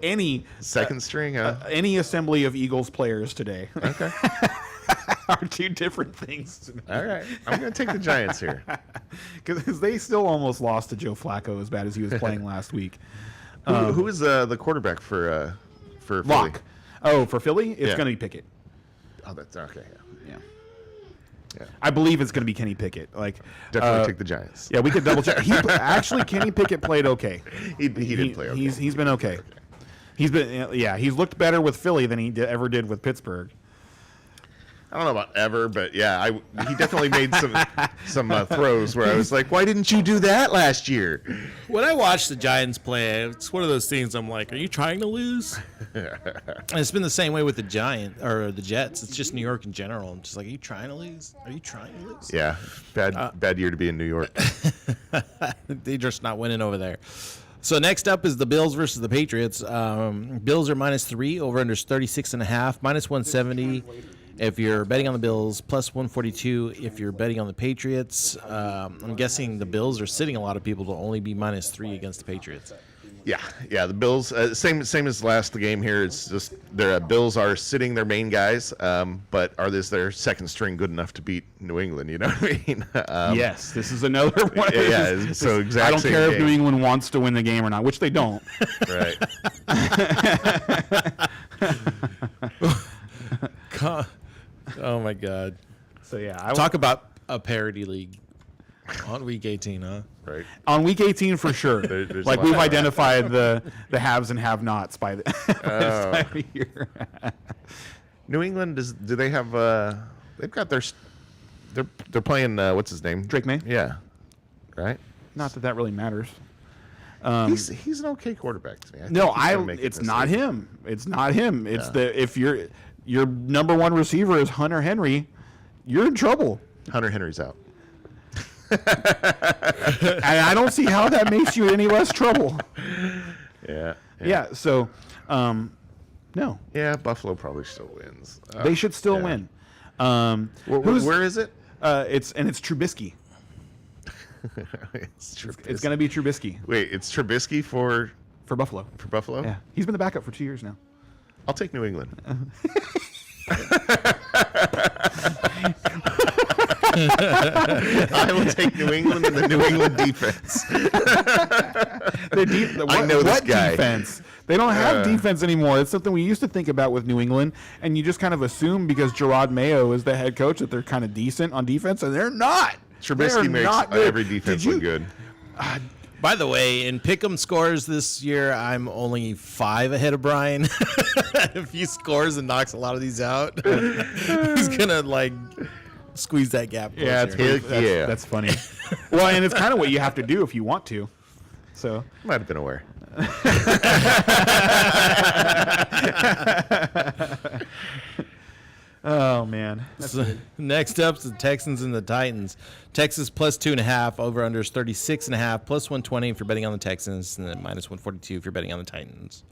any second string. Huh? any assembly of Eagles players today, Okay. are two different things to me. All right. I'm going to take the Giants here. Because they still almost lost to Joe Flacco as bad as he was playing last week. Who is the quarterback for Philly? Lock. Oh, for Philly, it's Yeah. going to be Pickett. Oh, that's okay. Yeah. Yeah. I believe it's going to be Kenny Pickett. Like Definitely take the Giants. Yeah, we could double check. Actually, Kenny Pickett played okay. He did play okay. He's been okay. He's looked better with Philly than he ever did with Pittsburgh. I don't know about ever, but yeah, he definitely made some throws where I was like, why didn't you do that last year? When I watch the Giants play, it's one of those things I'm like, are you trying to lose? And it's been the same way with the Jets. It's just New York in general. I'm just like, are you trying to lose? Are you trying to lose? Yeah, bad year to be in New York. They're just not winning over there. So next up is the Bills versus the Patriots. Bills are -3, over under 36.5, -170 if you're betting on the Bills, +142 if you're betting on the Patriots. I'm guessing the Bills are sitting a lot of people to only be -3 against the Patriots. Yeah. The Bills, same as last game here. It's just their Bills are sitting their main guys, but is their second string good enough to beat New England? You know what I mean? Yes, this is another one. Yeah. So exactly. I don't care if New England wants to win the game or not, which they don't. Right. Oh my God! So yeah, Talk about a parity league on week 18, huh? Right. on week 18 for sure. There's Like a lot we've of that. identified the haves and have-nots by the this time of year. New England do they have? They've got they're playing. What's his name? Drake May. Yeah. Right. Not that really matters. He's an okay quarterback to me. I think No, he's gonna make it it's this not season. him. It's not him. It's Yeah. if your number one receiver is Hunter Henry, you're in trouble. Hunter Henry's out. And I don't see how that makes you any less trouble. Yeah. Yeah. So, no, Yeah. Buffalo probably still wins. they should still yeah. win. Where is it? It's Trubisky. It's Trubisky. It's going to be Trubisky Wait, it's Trubisky for Buffalo. Buffalo? Yeah, he's been the backup for 2 years now. I'll take New England. I will take New England and the New England defense. I know this guy. Defense? They don't have defense anymore. It's something we used to think about with New England, and you just kind of assume because Gerard Mayo is the head coach that they're kind of decent on defense, and they're not. Trubisky They're makes not good. every defense Did you- look good. By the way, in Pick'em scores this year, I'm only 5 ahead of Brian. If he scores and knocks a lot of these out, he's gonna like squeeze that gap. Yeah, closer. that's funny. Well, and it's kind of what you have to do if you want to. So Might have been aware. oh man. So, next up is the Texans and the Titans. Texas plus 2.5. Over under is 36.5. Plus 120 if you're betting on the Texans, and then minus 142 if you're betting on the Titans.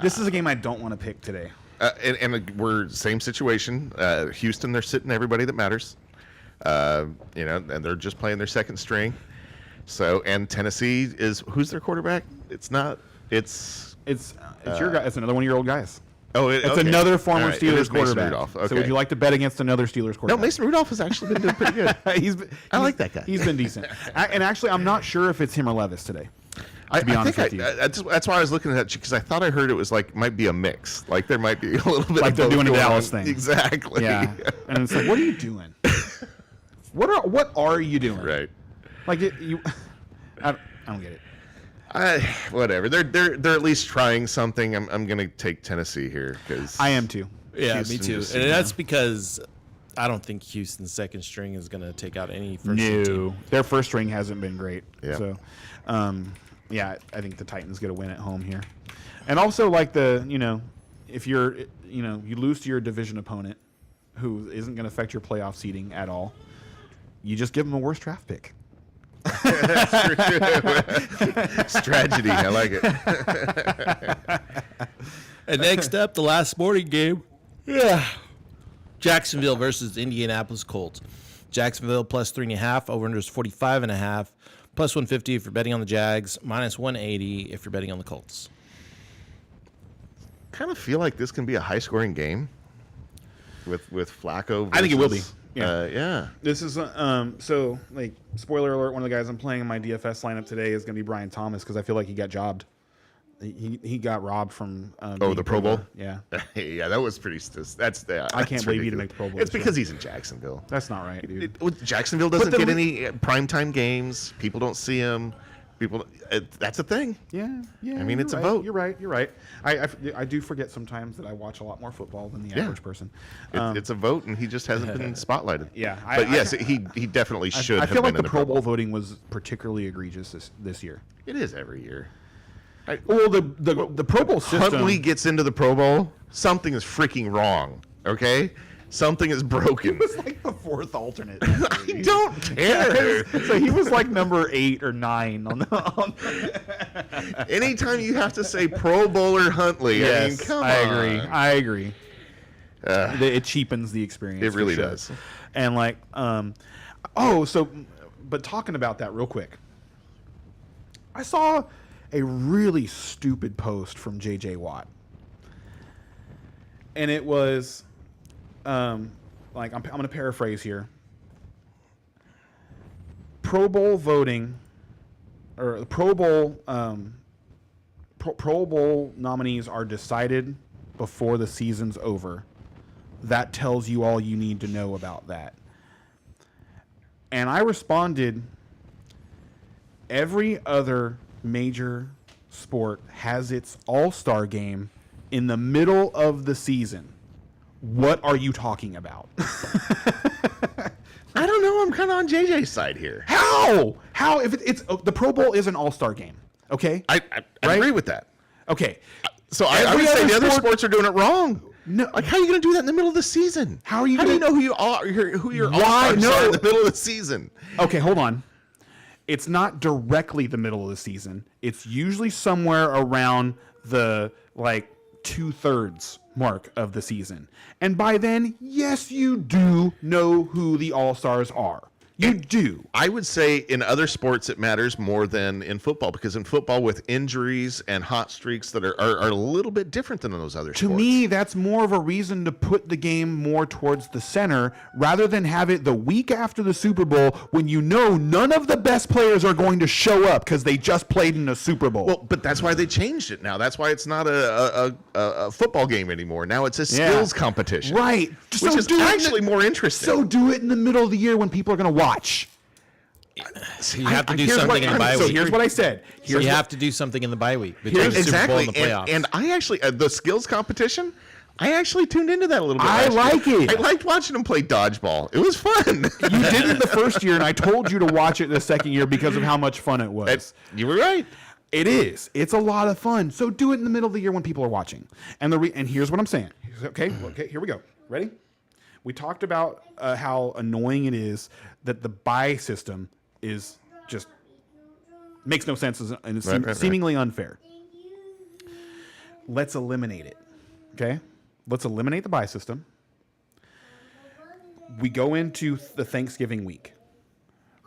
This is a game I don't want to pick today. And we're same situation. Houston, they're sitting everybody that matters. And they're just playing their second string. So, and Tennessee is who's their quarterback? It's your guy. It's another one of your old guys. Oh, it's another former right. Steelers Mason quarterback. Rudolph. Okay. So, would you like to bet against another Steelers quarterback? No, Mason Rudolph has actually been doing pretty good. I like that guy. He's been decent. And actually, I'm not sure if it's him or Levis today. To be honest with you, that's why I was looking at that because I thought I heard it was like might be a mix. Like there might be a little bit like of they're both doing a going Dallas on. thing. Exactly. Yeah. And it's like, what are you doing? What are you doing? Right. Like I don't get it. Whatever. They're at least trying something. I'm gonna take Tennessee here because I am too. Yeah, Houston me too. just- And that's because I don't think Houston's second string is going to take out any first team. No, their first string hasn't been great. Yeah. So, yeah, I think the Titans get a win at home here, and also like if you lose to your division opponent, who isn't going to affect your playoff seeding at all, you just give them a worse draft pick. Strategy. I like it. And next up, the last sporting game. Yeah. Jacksonville versus Indianapolis Colts. Jacksonville plus 3.5. Over under is 45.5. Plus 150 if you're betting on the Jags. Minus 180 if you're betting on the Colts. Kind of feel like this can be a high scoring game with Flacco. I think it will be. versus, Yeah. yeah. This is so like spoiler alert. One of the guys I'm playing in my DFS lineup today is going to be Brian Thomas because I feel like he got jobbed. He got robbed from. The Pro Bowl. Yeah, Yeah, that was pretty. I can't believe he didn't make the Pro Bowl It's this because he's in Jacksonville. that's not right, dude. Jacksonville doesn't the get re- any primetime games. People don't see him. That's a thing. Yeah. I mean, it's a right. vote. You're right. I do forget sometimes that I watch a lot more football than the average person. It's a vote, and he just hasn't been spotlighted. Yeah, but yes, he definitely should. I have feel been like in the Pro Bowl voting was particularly egregious this year. It is every year. Well, the Pro Bowl system. Huntley gets into the Pro Bowl. Something is freaking wrong. Okay, something is broken. He was like the fourth alternate. I don't care. So he was like number 8 or 9 on Anytime you have to say Pro Bowler Huntley, I mean, come on. I agree. It cheapens the experience. It for really sure. does. And like, but talking about that real quick, I saw a really stupid post from JJ Watt, and it was, like I'm going to paraphrase here. Pro Bowl voting, or the Pro Bowl, Pro Bowl nominees are decided before the season's over. That tells you all you need to know about that. And I responded, every other major sport has its all-star game in the middle of the season. What are you talking about? I don't know. I'm kind of on JJ's side here. How? If it's the Pro Bowl is an all-star game, okay? I agree with that. Okay. So I would say the other sports are doing it wrong. No. Like, how are you going to do that in the middle of the season? How are you How do you gonna- know who your Why? all-stars No. are in the middle of the season? Okay, hold on. It's not directly the middle of the season. It's usually somewhere around the 2/3 mark of the season. And by then, yes, you do know who the all-stars are. You do. I would say in other sports it matters more than in football, because in football with injuries and hot streaks that are a little bit different than in those other To sports. me, that's more of a reason to put the game more towards the center rather than have it the week after the Super Bowl when you know none of the best players are going to show up because they just played in a Super Bowl. Well, but that's why they changed it now. That's why it's not a football game anymore. Now it's a skills competition. Right. Which is actually more interesting. So do it in the middle of the year when people are going to watch. So you have to do Here's something in the bye So week. here's what I said. So you have to do something in the bye week between the Super Bowl and the playoffs. And I actually the skills competition. I actually tuned into that a little bit. I like it. I liked watching them play dodgeball. It was fun. You did it the first year, and I told you to watch it the second year because of how much fun it was. You were right. It is. It's a lot of fun. So do it in the middle of the year when people are watching. And and here's what I'm saying. Okay, here we go. Ready? We talked about how annoying it is that the bye system is just makes no sense and it's seemingly unfair. Let's eliminate it. Okay? Let's eliminate the bye system. We go into the Thanksgiving week.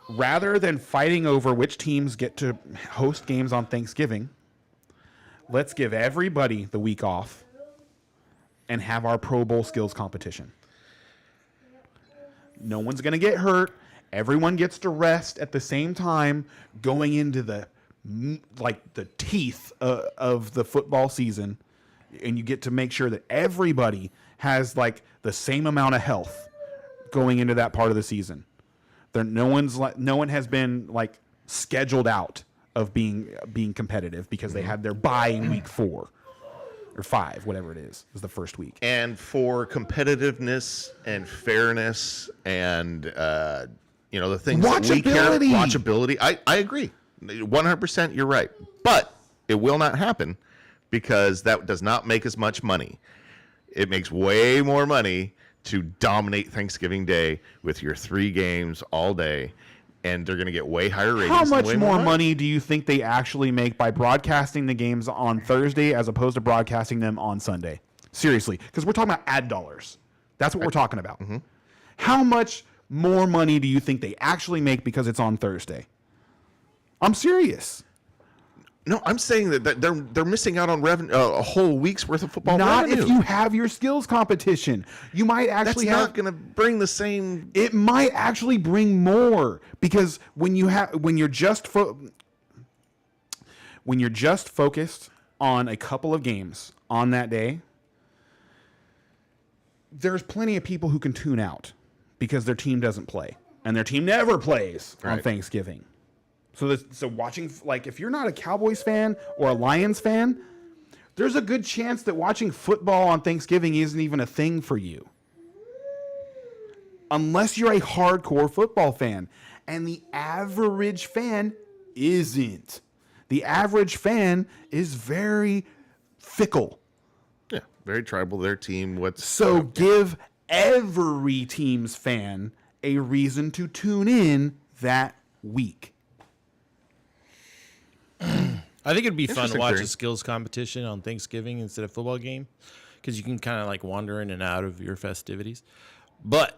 Rather than fighting over which teams get to host games on Thanksgiving, let's give everybody the week off and have our Pro Bowl skills competition. No one's going to get hurt. Everyone gets to rest at the same time going into the teeth of the football season, and you get to make sure that everybody has like the same amount of health going into that part of the season. No one has been like scheduled out of being competitive because they had their bye in week 4 or 5, whatever it is the first week. And for competitiveness and fairness and the things that we care, watchability. I agree, 100%. You're right, but it will not happen because that does not make as much money. It makes way more money to dominate Thanksgiving Day with your 3 games all day, and they're going to get way higher ratings. How much more money do you think they actually make by broadcasting the games on Thursday as opposed to broadcasting them on Sunday? Seriously, because we're talking about ad dollars. That's what we're talking about. Mm-hmm. How much more money do you think they actually make because it's on Thursday? I'm serious. No, I'm saying that they're missing out on revenue, a whole week's worth of football revenue. Not if you have your skills competition. You might actually That's not going to bring the same. It might actually bring more because when you're just focused on a couple of games on that day, there's plenty of people who can tune out because their team doesn't play and their team never plays on Thanksgiving. So watching, like, if you're not a Cowboys fan or a Lions fan, there's a good chance that watching football on Thanksgiving isn't even a thing for you. Unless you're a hardcore football fan. And the average fan isn't. The average fan is very fickle. Yeah, very tribal. Their team. Give every team's fan a reason to tune in that week. I think it'd be fun to watch a skills competition on Thanksgiving instead of football game because you can kind of like wander in and out of your festivities. But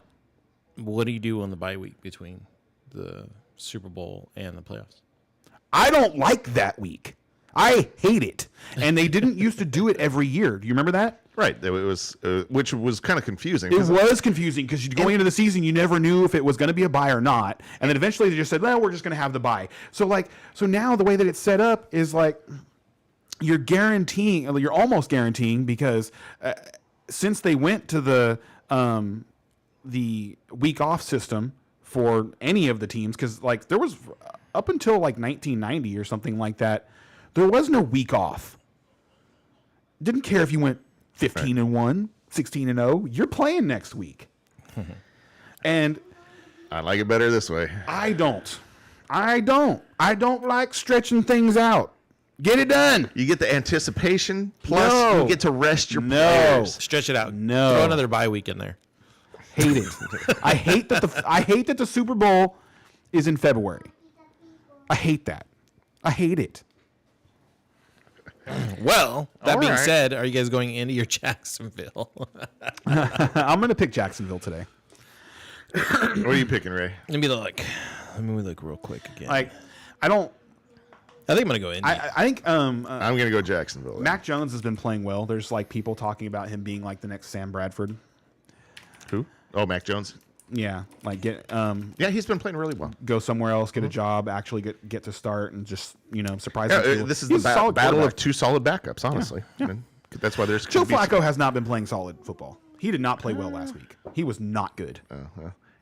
what do you do on the bye week between the Super Bowl and the playoffs? I don't like that week. I hate it. And they didn't used to do it every year. Do you remember that? Right. It was, which was kind of confusing. It was confusing because going into the season, you never knew if it was going to be a bye or not. And then eventually they just said, well, we're just going to have the bye. So now the way that it's set up is like you're almost guaranteeing because since they went to the week off system for any of the teams, because like there was up until like 1990 or something like that, there was no week off. Didn't care if you went 15-1, 16-0. You're playing next week. And I like it better this way. I don't like stretching things out. Get it done. You get the anticipation, plus you get to rest your players. Stretch it out. No. Throw another bye week in there. Hate it. I hate that the Super Bowl is in February. I hate that. I hate it. Well, that being said, are you guys going into your Jacksonville? I'm going to pick Jacksonville today. What are you picking, Ray? Let me look real quick again. I think I'm going to go in. I think I'm going to go Jacksonville. Mac Jones has been playing well. There's like people talking about him being like the next Sam Bradford. Who? Oh, Mac Jones. Yeah, like yeah, he's been playing really well. Go somewhere else, get a job, actually get to start, and just surprise. Yeah, this is the battle of two solid backups. Honestly, yeah. That's why there's Joe Flacco has not been playing solid football. He did not play well last week. He was not good.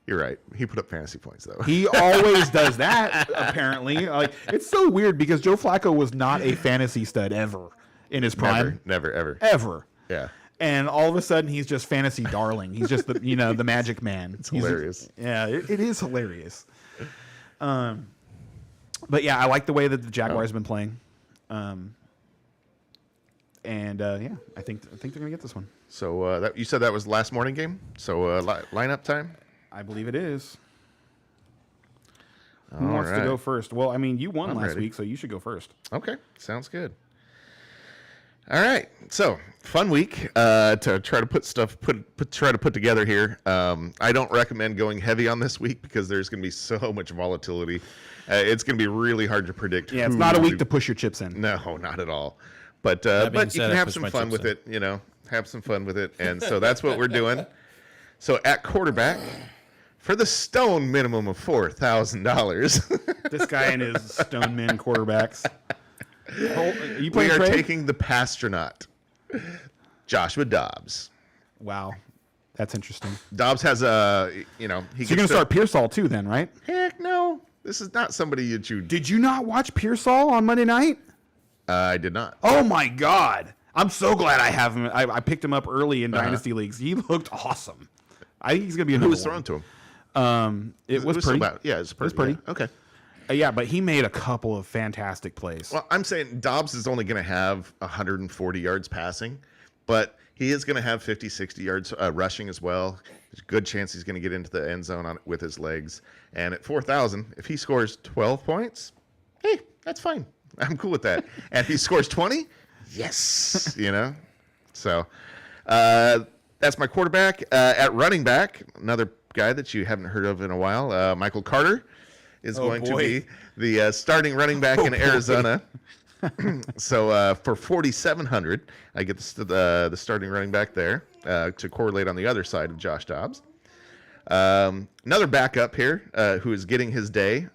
You're right. He put up fantasy points though. He always does that. Apparently, like it's so weird because Joe Flacco was not a fantasy stud ever in his prime. Never, ever. Ever. Yeah. And all of a sudden, he's just fantasy darling. He's just the the magic man. It's hilarious. It is hilarious. But yeah, I like the way that the Jaguars have been playing. I think they're gonna get this one. So you said that was the last morning game. So lineup time. I believe it is. All Who wants to right. go first? Well, I mean, you won I'm last ready. week, so you should go first. Okay, sounds good. All right, so fun week to try to put together here. I don't recommend going heavy on this week because there's going to be so much volatility. It's going to be really hard to predict. Yeah, it's not a week to push your chips in. No, not at all. But being you said, can I have pushed some my fun chips with in. it. Have some fun with it, and so that's what we're doing. So at quarterback, for the stone minimum of $4,000. This guy and his stone men quarterbacks. Are you We playing are trade? taking the Pastronaut, Joshua Dobbs. Wow, that's interesting. Dobbs has a, he So you're gonna start Pearsall too, then, right? Heck no, this is not somebody that you. Did you not watch Pearsall on Monday night? I did not. Oh my God! I'm so glad I have him. I picked him up early in Dynasty leagues. He looked awesome. I think he's gonna be a Who number was one. thrown to him? It was pretty. Yeah, it's pretty. pretty. Yeah. Okay. Yeah, but he made a couple of fantastic plays. Well, I'm saying Dobbs is only going to have 140 yards passing, but he is going to have 50, 60 yards rushing as well. There's a good chance he's going to get into the end zone with his legs. And at 4,000, if he scores 12 points, hey, that's fine. I'm cool with that. And if he scores 20, yes, So that's my quarterback. At running back, another guy that you haven't heard of in a while, Michael Carter is going to be the starting running back in Arizona. So for 4,700, I get the starting running back there to correlate on the other side of Josh Dobbs. Another backup here who is getting his day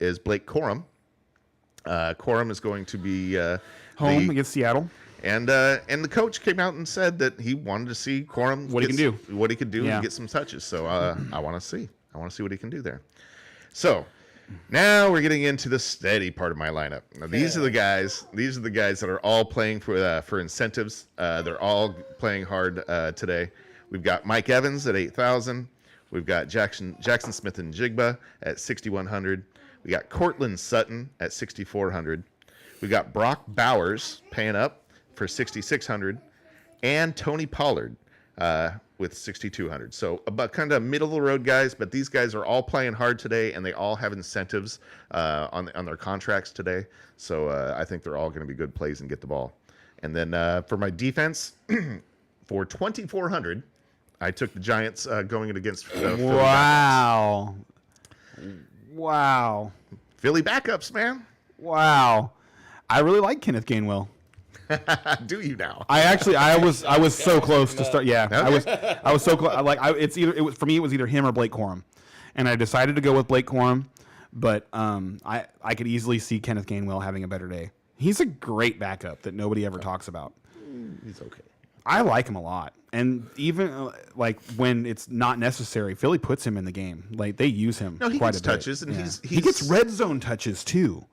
is Blake Corum. Corum is going to be Home against Seattle. and the coach came out and said that he wanted to see Corum What he can do. what he could do Yeah. and get some touches. So I want to see what he can do there. So now we're getting into the steady part of my lineup. Now these are the guys that are all playing for incentives. They're all playing hard today. We've got Mike Evans at 8,000. We've got Jackson Smith and Jigba at 6,100. We got Cortland Sutton at 6,400. We got Brock Bowers paying up for 6,600, and Tony Pollard with 6,200. So about kind of middle of the road guys, but these guys are all playing hard today, and they all have incentives on their contracts today. So I think they're all going to be good plays and get the ball. And then for my defense, for 2,400, I took the Giants going against Philly Wow. Wow. Philly backups, man. Wow. I really like Kenneth Gainwell. Do you now? I was so close to start. Yeah, Okay. I was so close. For me it was either him or Blake Corum, and I decided to go with Blake Corum, but I could easily see Kenneth Gainwell having a better day. He's a great backup that nobody ever talks about. He's okay. I like him a lot, and even like when it's not necessary, Philly puts him in the game. Like they use him. No, he quite gets a bit. touches, and Yeah. he he's gets red zone touches too.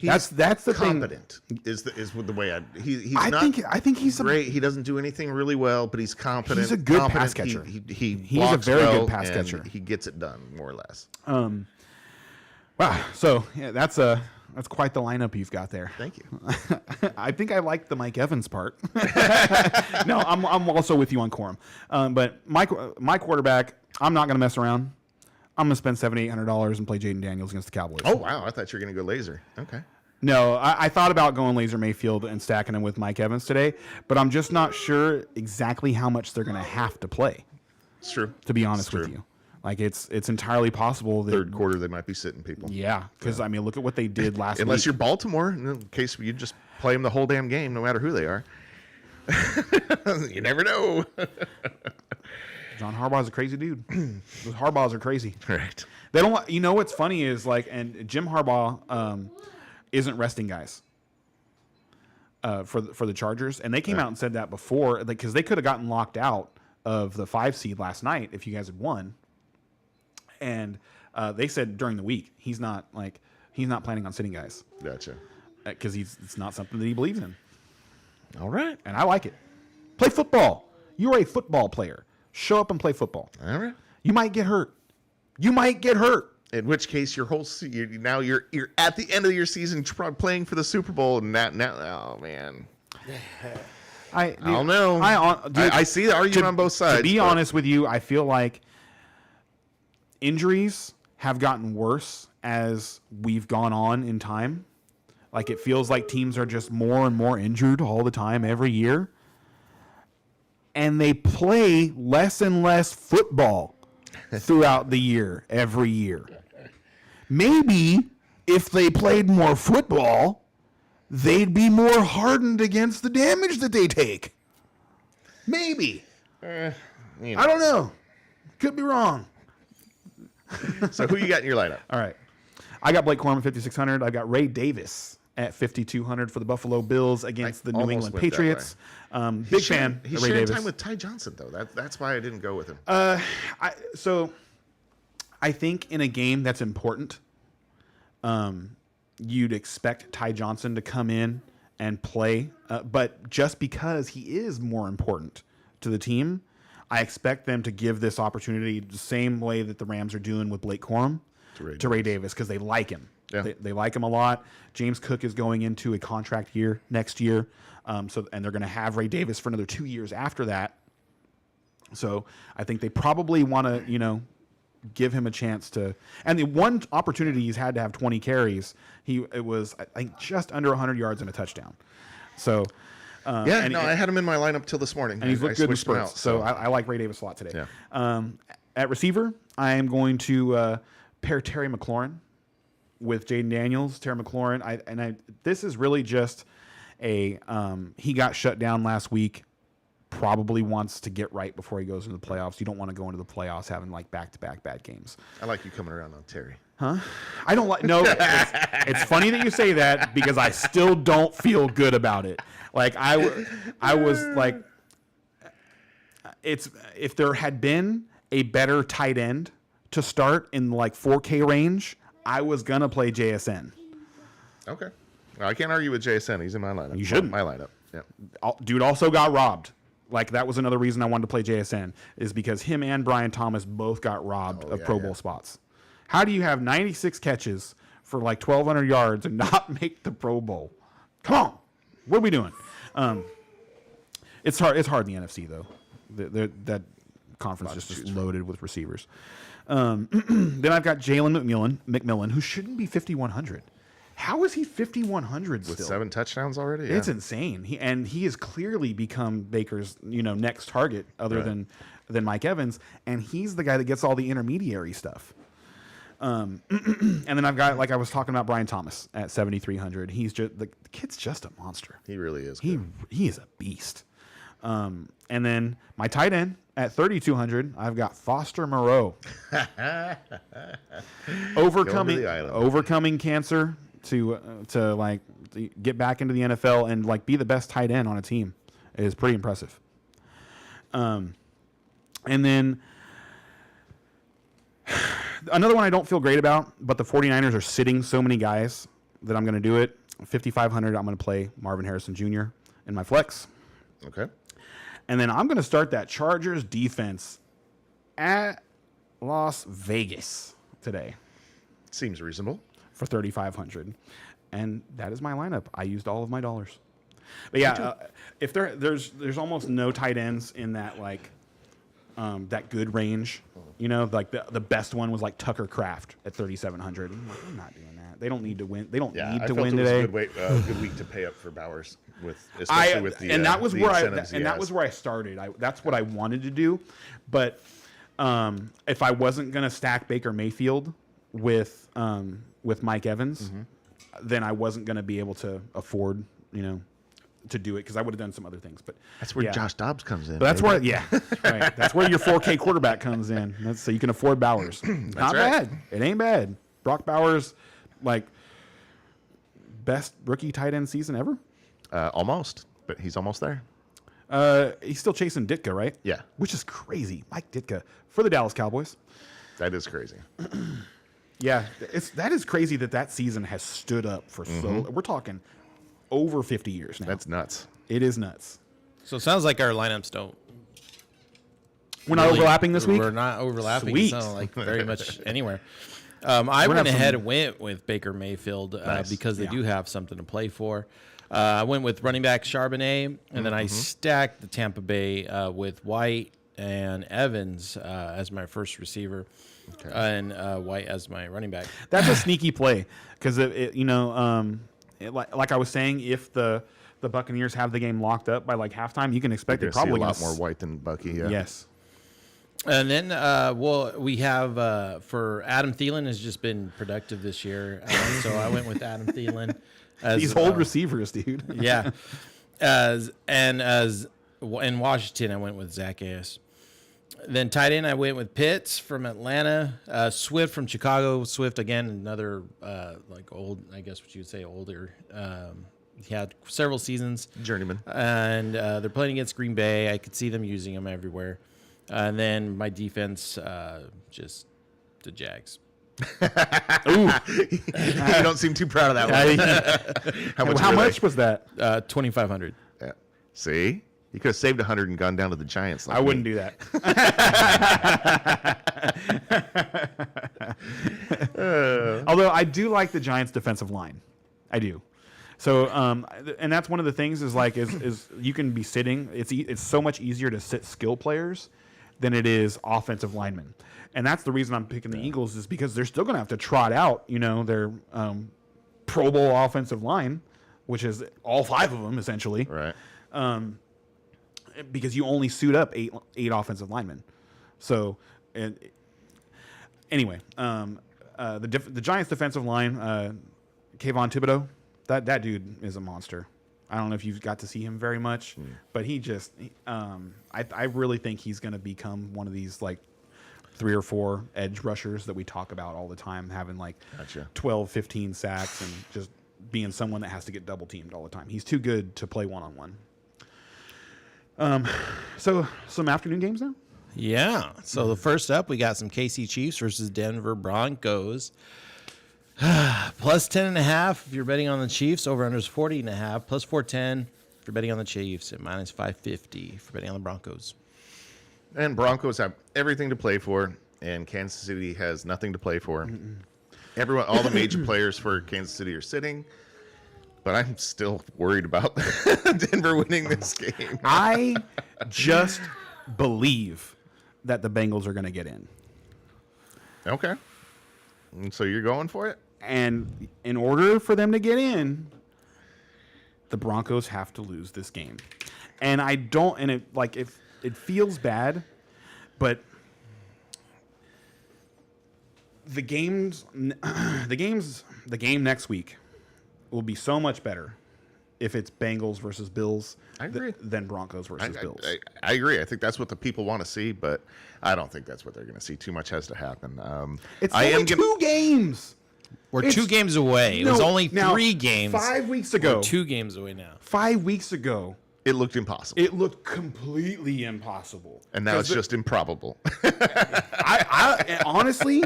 That's the competent. thing. Is the way he's I not think he's great. He doesn't do anything really well, but he's competent. He's a good competent. pass catcher. He He's a blocks very good well, pass and catcher. He gets it done more or less. Wow. So yeah, that's quite the lineup you've got there. Thank you. I think I like the Mike Evans part. No, I'm also with you on Corum. But my quarterback, I'm not going to mess around. I'm going to spend $700-800 and play Jaden Daniels against the Cowboys. Oh wow, I thought you were going to go laser. Okay. No, I thought about going Laser Mayfield and stacking him with Mike Evans today, but I'm just not sure exactly how much they're going to have to play. It's true. To be honest It's with true. you, like it's entirely possible that Third quarter, they might be sitting people. Yeah, because I mean, look at what they did last week. Unless you're Baltimore, in case you just play them the whole damn game, no matter who they are. You never know. John Harbaugh's a crazy dude. Those Harbaughs are crazy. Right. They don't. You know what's funny is like, and Jim Harbaugh isn't resting guys for the Chargers, and they came out and said that before, because they could have gotten locked out of the 5 seed last night if you guys had won. And they said during the week he's not planning on sitting guys. Gotcha. Because it's not something that he believes in. All right. And I like it. Play football. You're a football player. Show up and play football. All right. You might get hurt. In which case, your whole you're at the end of your season playing for the Super Bowl, and now oh man, I don't know. I see the argument on both sides. To be honest with you, I feel like injuries have gotten worse as we've gone on in time. Like it feels like teams are just more and more injured all the time every year. And they play less and less football throughout the year, every year. Maybe if they played more football, they'd be more hardened against the damage that they take. Maybe. I don't know. Could be wrong. So who you got in your lineup? All right. I got Blake Corum at 5,600. I've got Ray Davis at 5,200 for the Buffalo Bills against the New England Patriots. Big fan He's of Ray sharing Davis. time with Ty Johnson, though. That's why I didn't go with him. So I think in a game that's important, you'd expect Ty Johnson to come in and play. But just because he is more important to the team, I expect them to give this opportunity the same way that the Rams are doing with Blake Corum to Ray Davis because they like him. Yeah. They like him a lot. James Cook is going into a contract year next year. And they're going to have Ray Davis for another 2 years after that. So I think they probably want to, give him a chance to. And the one opportunity he's had to have 20 carries, it was, I think, just under 100 yards and a touchdown. So, I had him in my lineup till this morning. And he's looked good in switched him spurts. out, So I like Ray Davis a lot today. Yeah. At receiver, I am going to pair Terry McLaurin with Jaden Daniels. Terry McLaurin, this is really just he got shut down last week. Probably wants to get right before he goes into the playoffs. You don't want to go into the playoffs having like back-to-back bad games. I like you coming around on Terry. Huh? I don't like. No, it's funny that you say that because I still don't feel good about it. Like I was like, if there had been a better tight end to start in like 4K range, I was gonna play JSN. Okay. Well, I can't argue with JSN. He's in my lineup. You shouldn't. My lineup. Yeah. Dude also got robbed. Like that was another reason I wanted to play JSN is because him and Brian Thomas both got robbed of Pro Bowl spots. How do you have 96 catches for like 1,200 yards and not make the Pro Bowl? Come on, what are we doing? It's hard. It's hard in the NFC though. That conference just loaded with receivers. Then I've got Jalen McMillan, who shouldn't be 5,100. How is he 5,100 still? With 7 touchdowns already? Yeah. It's insane. He has clearly become Baker's next target other than Mike Evans, and he's the guy that gets all the intermediary stuff. And then I've got, like I was talking about, Brian Thomas at 7,300. He's just the kid's just a monster. He really is. He is a beast. And then my tight end at 3,200, I've got Foster Moreau. overcoming cancer to get back into the NFL and like be the best tight end on a team is pretty impressive. And then another one I don't feel great about, but the 49ers are sitting so many guys that I'm going to do it. 5,500, I'm going to play Marvin Harrison Jr. in my flex. Okay. And then I'm going to start that Chargers defense at Las Vegas today Seems reasonable. for 3,500. And that is my lineup. I used all of my dollars. But yeah, if there's almost no tight ends in that that good range. Like the best one was like Tucker Kraft at 3,700. I'm like, I'm not doing that. They don't need to win. They don't need to win today. It was a good week to pay up for Bowers especially with the that was the where incentives that was where I started. That's what I wanted to do, but if I wasn't going to stack Baker Mayfield with Mike Evans, then I wasn't going to be able to afford to do it because I would have done some other things. But that's where Josh Dobbs comes in. But that's where right. That's where your 4K quarterback comes in. So you can afford Bowers. Not bad. It ain't bad. Brock Bowers, best rookie tight end season ever. Almost, but he's almost there. He's still chasing Ditka, right? Yeah. Which is crazy. Mike Ditka for the Dallas Cowboys. That is crazy. Yeah, that is crazy that season has stood up for so. We're talking over 50 years now. That's nuts. It is nuts. So it sounds like our lineups don't. We're not overlapping this week. We're not overlapping. Sweet. It sounds like very much anywhere. I went ahead and went with Baker Mayfield because they do have something to play for. I went with running back Charbonnet, and then I stacked the Tampa Bay with White and Evans as my first receiver, and White as my running back. That's a sneaky play because like I was saying, if the Buccaneers have the game locked up by like halftime, you can expect it probably see a lot more White than Bucky. Yeah. Yes. And then, we have for Adam Thielen has just been productive this year, so I went with Adam Thielen. These old receivers, dude. Yeah. In Washington, I went with Zach Ayers. Then tight end, I went with Pitts from Atlanta, Swift from Chicago. Swift again, another old, I guess what you would say, older. He had several seasons, Journeyman, and they're playing against Green Bay. I could see them using him everywhere. And then my defense, just the Jags. Ooh, you don't seem too proud of that one. How much was that? 2,500. Yeah. See, you could have saved 100 and gone down to the Giants. Like I wouldn't do that. Although I do like the Giants' defensive line, I do. So, and that's one of the things is you can be sitting. It's so much easier to sit skill players than it is offensive linemen. And that's the reason I'm picking the Eagles is because they're still going to have to trot out, their Pro Bowl offensive line, which is all 5 of them essentially. Right. Because you only suit up eight offensive linemen. So, anyway, the Giants' defensive line, Kayvon Thibodeau, that dude is a monster. I don't know if you've got to see him very much, but I really think he's going to become one of these like 3 or 4 edge rushers that we talk about all the time, having like 12, 15 sacks and just being someone that has to get double teamed all the time. He's too good to play one-on-one. So some afternoon games now? Yeah. So the first up, we got some KC Chiefs versus Denver Broncos. Plus 10.5 if you're betting on the Chiefs. Over under is 40.5. Plus 410 if you're betting on the Chiefs. And minus 550 if you're betting on the Broncos. And Broncos have everything to play for, and Kansas City has nothing to play for. All the major players for Kansas City are sitting, but I'm still worried about Denver winning this game. I just believe that the Bengals are going to get in. Okay. And so you're going for it? And in order for them to get in, the Broncos have to lose this game. And I don't, and it feels bad, but the game next week will be so much better if it's Bengals versus Bills than Broncos versus Bills. I agree. I think that's what the people want to see, but I don't think that's what they're going to see. Too much has to happen. It's only 2 games. We're 2 games away. It was only 3 games. 5 weeks ago. We're 2 games away now. 5 weeks ago. It looked impossible. It looked completely impossible. And now it's just improbable. I honestly,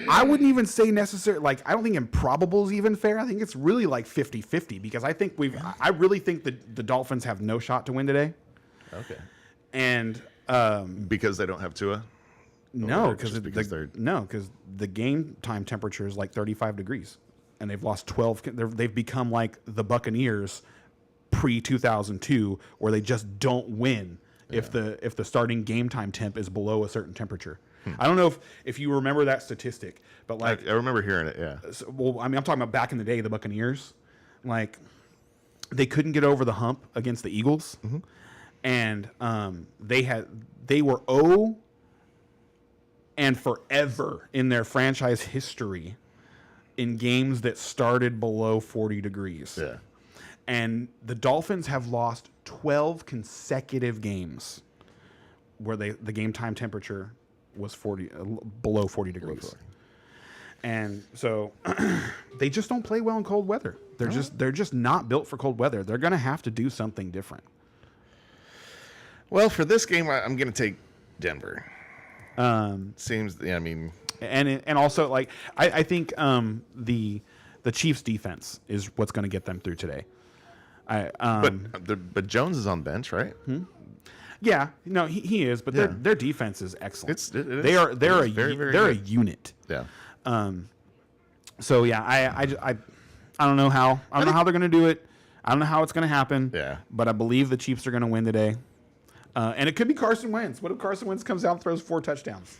I wouldn't even say necessary. Like, I don't think improbable is even fair. I think it's really like 50-50 because I really think that the Dolphins have no shot to win today. Okay. And because they don't have Tua? No, because the game time temperature is like 35 degrees, and they've lost 12. They've become like the Buccaneers pre-2002, where they just don't win if the starting game time temp is below a certain temperature. I don't know if you remember that statistic, but like I remember hearing it. Yeah. So, I'm talking about back in the day, the Buccaneers, like they couldn't get over the hump against the Eagles, and they were 0 and forever in their franchise history in games that started below 40 degrees. Yeah. And the Dolphins have lost 12 consecutive games where the game time temperature was below 40 degrees. And so they just don't play well in cold weather. They're just not built for cold weather. They're going to have to do something different. Well, for this game, I'm going to take Denver. Seems, And also, like, I think the Chiefs' defense is what's going to get them through today. But Jones is on bench, right? Yeah, no, he is, but their defense is excellent. They're a unit. Yeah. So yeah, I don't know how they're going to do it. I don't know how it's going to happen. Yeah. But I believe the Chiefs are going to win today. And it could be Carson Wentz. What if Carson Wentz comes out and throws 4 touchdowns?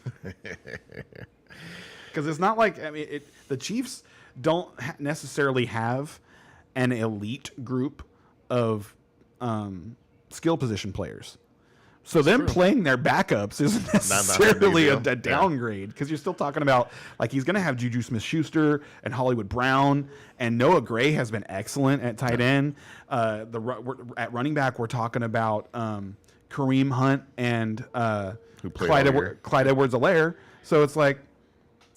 Because it's not like the Chiefs don't necessarily have an elite group of skill position players. So them playing their backups isn't necessarily a downgrade, because you're still talking about, like, he's going to have Juju Smith-Schuster and Hollywood Brown, and Noah Gray has been excellent at tight end. At running back, we're talking about Kareem Hunt and Clyde Edwards-Helaire. So it's like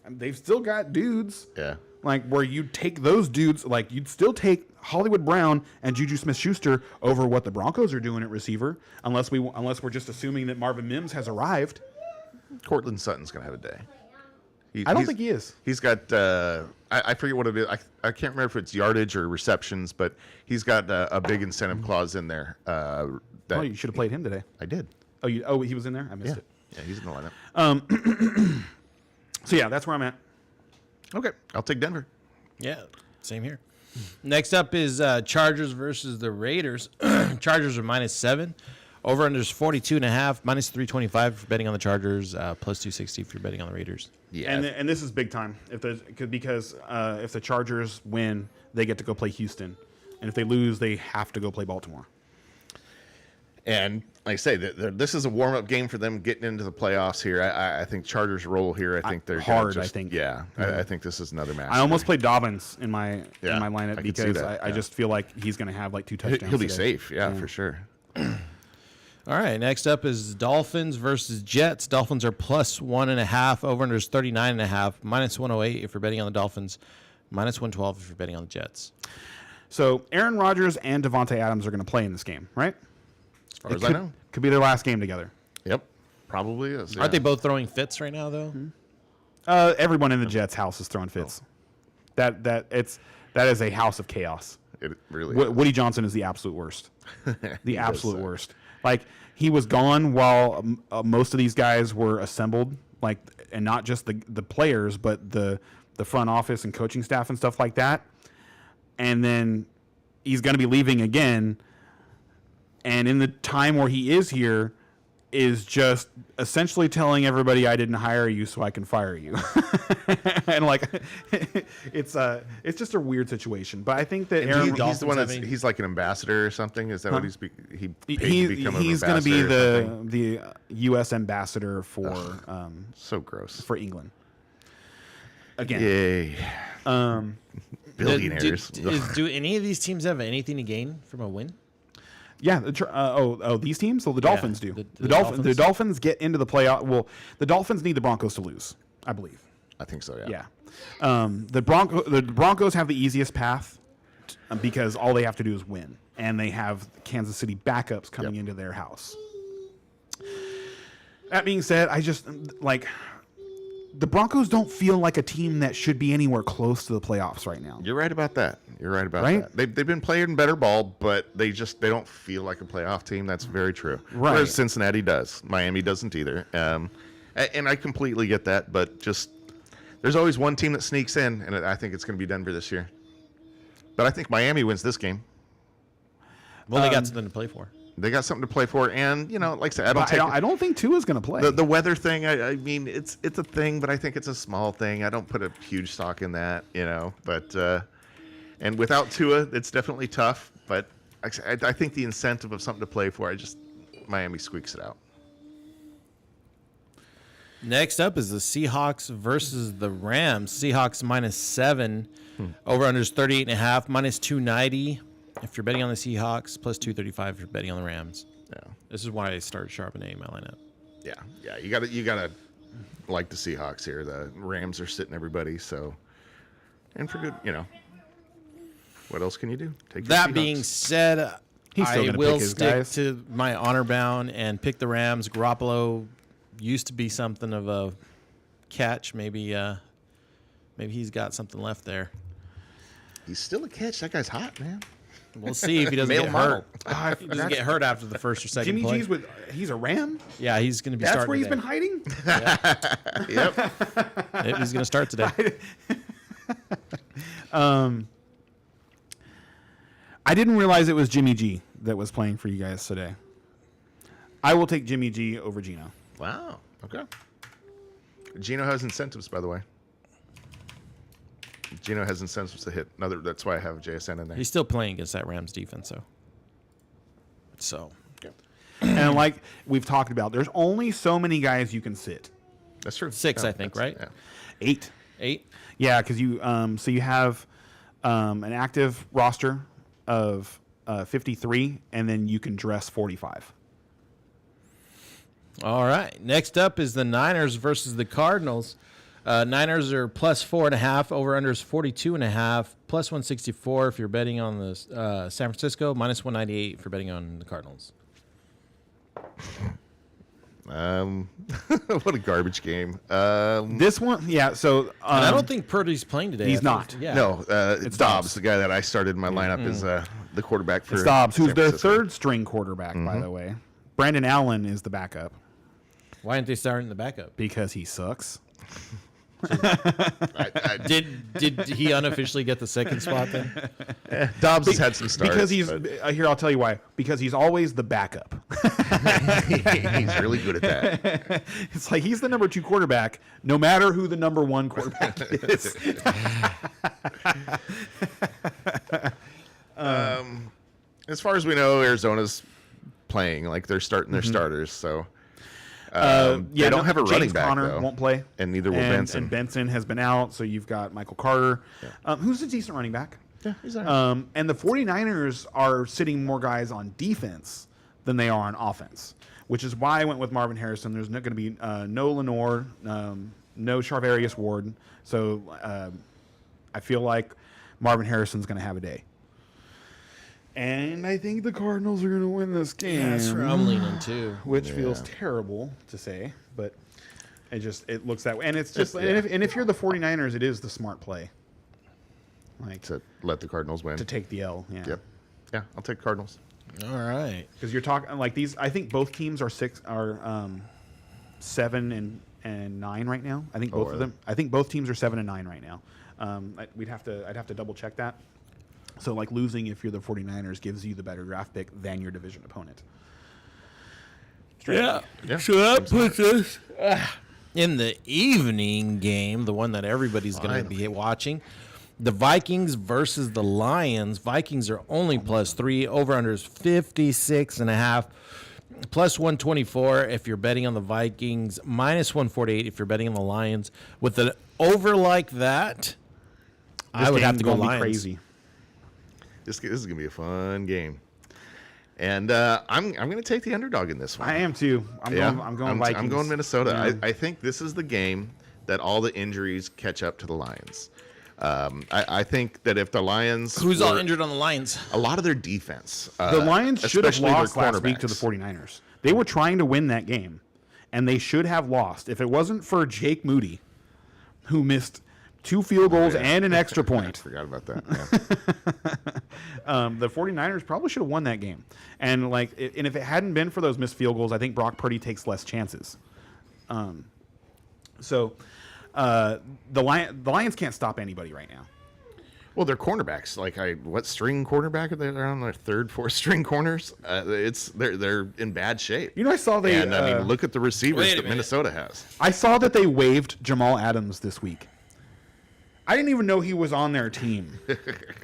they've still got dudes. Yeah. Like, where you take those dudes, like, you'd still take Hollywood Brown and Juju Smith-Schuster over what the Broncos are doing at receiver, unless we're just assuming that Marvin Mims has arrived. Cortland Sutton's gonna have a day. I don't think he is. He's got I forget what it is. I can't remember if it's yardage or receptions, but he's got a big incentive clause in there. You should have played him today. I did. Oh, he was in there? I missed it. Yeah, he's in the lineup. So yeah, that's where I'm at. Okay, I'll take Denver. Yeah, same here. Next up is Chargers versus the Raiders. Chargers are -7. Over under is 42.5. -325 if you're betting on the Chargers. Plus 260 if you're betting on the Raiders. Yeah, and this is big time. Because if the Chargers win, they get to go play Houston, and if they lose, they have to go play Baltimore. And like I say, this is a warm-up game for them getting into the playoffs here. I think Chargers roll here. I think they're hard. I think this is another match. I almost played Dobbins in my lineup because I yeah. just feel like he's going to have like 2 touchdowns. He'll be today. safe, for sure. All right, next up is Dolphins versus Jets. Dolphins are plus 1.5. Over under is 39.5. -108 if you're betting on the Dolphins. -112 if you're betting on the Jets. So Aaron Rodgers and Devontae Adams are going to play in this game, right? As far as I know. Could be their last game together. Yep, probably is. Yeah. Aren't they both throwing fits right now, though? Everyone in the Jets' house is throwing fits. That is a house of chaos. It really is. Woody Johnson is the absolute worst. The absolute worst. Like, he was gone while most of these guys were assembled, like, and not just the players, but the front office and coaching staff and stuff like that. And then he's going to be leaving again. And in the time where he is here, is just essentially telling everybody, I didn't hire you, so I can fire you. And like, it's just a weird situation. But I think that Aaron, he's the one he's like an ambassador or something. Is that what he's he's going to be the U.S. ambassador for so gross for England. Again, yay. Billionaires. Do any of these teams have anything to gain from a win? Yeah. These teams? So the Dolphins do. The Dolphins get into the playoff. Well, the Dolphins need the Broncos to lose, I believe. I think so. Yeah. Yeah. The Broncos have the easiest path because all they have to do is win, and they have Kansas City backups coming into their house. That being said, I just like. The Broncos don't feel like a team that should be anywhere close to the playoffs right now. You're right about that. That. They've been playing better ball, but they don't feel like a playoff team. That's very true. Right. Whereas Cincinnati does. Miami doesn't either. And I completely get that, but just there's always one team that sneaks in, and I think it's going to be Denver this year. But I think Miami wins this game. Well, they got something to play for. They got something to play for, and like I said, I don't think Tua is going to play. The weather thing. I mean, it's a thing, but I think it's a small thing. I don't put a huge stock in that, But and without Tua, it's definitely tough. But I think the incentive of something to play for, Miami squeaks it out. Next up is the Seahawks versus the Rams. Seahawks -7. Over under is 38.5. -290. If you're betting on the Seahawks, plus 235 if you're betting on the Rams. Yeah. This is why I started sharpening my lineup. Yeah. You gotta like the Seahawks here. The Rams are sitting everybody, so and for good, What else can you do? Take that Seahawks. being said, He's still I gonna will pick his stick guys. to my honor bound and pick the Rams. Garoppolo used to be something of a catch. Maybe he's got something left there. He's still a catch. That guy's hot, man. We'll see if he doesn't Male get model. hurt. If he doesn't get hurt after the first or second Jimmy play. G's he's a Ram. Yeah, he's going to be That's starting where he's today. been hiding. Yep. Yep, he's going to start today. I didn't realize it was Jimmy G that was playing for you guys today. I will take Jimmy G over Gino. Wow. Okay. Gino has incentives, by the way. Gino has incentives to hit. That's why I have JSN in there. He's still playing against that Rams defense, though. So, And like we've talked about, there's only so many guys you can sit. That's true. 6, Yeah, I think, that's- right? Yeah. 8. 8. Yeah, because you so you have an active roster of 53, and then you can dress 45. All right. Next up is the Niners versus the Cardinals. Niners are plus 4.5. Over under is 42.5. Plus 164 if you're betting on the San Francisco. Minus 198 if you're betting on the Cardinals. What a garbage game. This one, yeah. So And I don't think Purdy's playing today. he's I think- not. Yeah. No, it's Dobbs. Dobbs, the guy that I started in my lineup is the quarterback for it's Dobbs, who's San their Francisco. third string quarterback, by the way. Brandon Allen is the backup Why aren't they starting the backup? because he sucks. Did he unofficially get the second spot then? Dobbs has had some starts. Because he's but here. I'll tell you why. Because he's always the backup. he's really good at that. It's like he's the number 2 quarterback, no matter who the number 1 quarterback is. As far as we know, Arizona's playing like they're starting their starters. So they don't have a running James back Conner though, won't play, and neither will Benson. And Benson has been out, so you've got Michael Carter, who's a decent running back. Yeah, he's all right. And the 49ers are sitting more guys on defense than they are on offense, which is why I went with Marvin Harrison. There's not going to be no Lenore, no Charvarius Ward. So I feel like Marvin Harrison's going to have a day. And I think the Cardinals are going to win this game. Yeah, that's where I'm leaning too. Which feels terrible to say, but it looks that way. And it's just Yeah. and if you're the 49ers, it is the smart play. Like To let the Cardinals win. to take the L. Yeah. Yep. Yeah, I'll take Cardinals. All right. Because you're talking like these. I think both teams are 7 and 9 right now. I think both of them. I think both teams are 7 and 9 right now. I'd have to double check that. So like losing if you're the 49ers gives you the better draft pick than your division opponent. Yeah. Yeah. So that puts us in the evening game, the one that everybody's going to be watching. The Vikings versus the Lions. Vikings are only plus 3. Over-under is 56.5. Plus 124 if you're betting on the Vikings. Minus 148 if you're betting on the Lions. With an over like that, I would have to go gonna be Lions. crazy. This is gonna be a fun game, and I'm gonna take the underdog in this one. I am too. I'm going Vikings. I'm going Minnesota. Yeah. I think this is the game that all the injuries catch up to the Lions. I think that if the Lions Who's all were- injured on the Lions? a lot of their defense. The Lions should have especially their lost last week to the cornerbacks. 49ers. They were trying to win that game, and they should have lost. If it wasn't for Jake Moody, who missed 2 field goals and an extra point, Forgot about that. the 49ers probably should have won that game. And if it hadn't been for those missed field goals, I think Brock Purdy takes less chances. The Lions can't stop anybody right now. Well, their cornerbacks, what string quarterback are they? They're on their 3rd, 4th string corners. They're in bad shape. You know, I saw they. And I mean, look at the receivers Wait a that minute. Minnesota has. I saw that they waived Jamal Adams this week. I didn't even know he was on their team.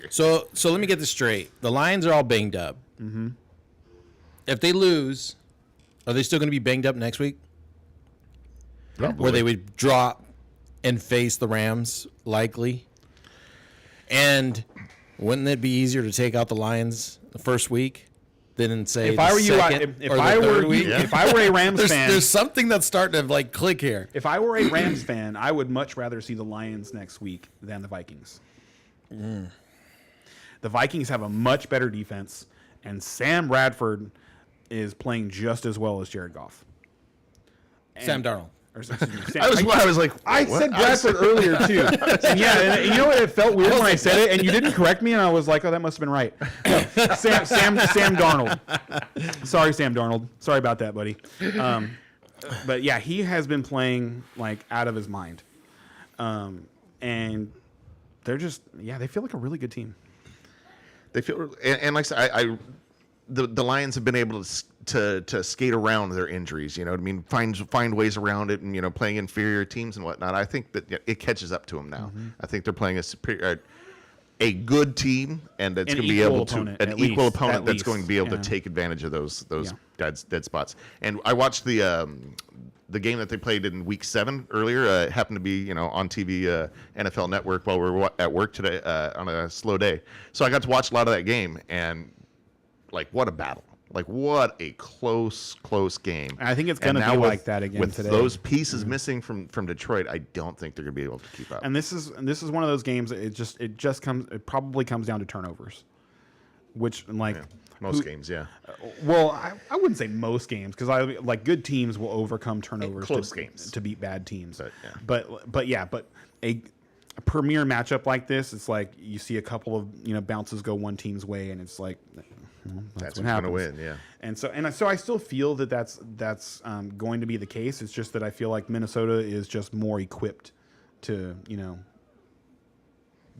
So let me get this straight. The Lions are all banged up. Mm-hmm. If they lose, are they still going to be banged up next week? Where they would drop and face the Rams, likely. And wouldn't it be easier to take out the Lions the first week than say If I were you, if I were week? if I were a Rams fan, There's something that's starting to click here. if I were a Rams fan, I would much rather see the Lions next week than the Vikings. The Vikings have a much better defense, and Sam Bradford is playing just as well as Jared Goff. Sam Darnold. Or, excuse me, Sam. I was like, I what? said Bradford earlier too. And and you know what? It felt weird when I said it, and you didn't correct me, and I was like, "Oh, that must have been right." No, Sam Darnold. Sorry, Sam Darnold. Sorry about that, buddy. But yeah, he has been playing like out of his mind, and they're just they feel like a really good team. They feel, and like I said, the Lions have been able to skate around their injuries. You know what I mean? Find ways around it, and playing inferior teams and whatnot. I think that it catches up to them now. Mm-hmm. I think they're playing a good team, and that's An going to be able opponent, to at equal least, opponent at that's least, going to be able to yeah. take advantage of those dead spots. And I watched the game that they played in Week 7 earlier. It happened to be on TV, NFL Network, while we were at work today on a slow day. So I got to watch a lot of that game, and like, what a battle! Like, what a close game. I think it's going to be like that again with today. those pieces missing from Detroit, I don't think they're going to be able to keep up. And this is one of those games. It probably comes down to turnovers, which Most games, yeah. Well, I wouldn't say most games, because good teams will overcome turnovers games to beat bad teams. But, yeah. But a premier matchup like this, it's like you see a couple of bounces go one team's way, and it's like that's what happens. Going to win, yeah. And so I still feel that that's going to be the case. It's just that I feel like Minnesota is just more equipped to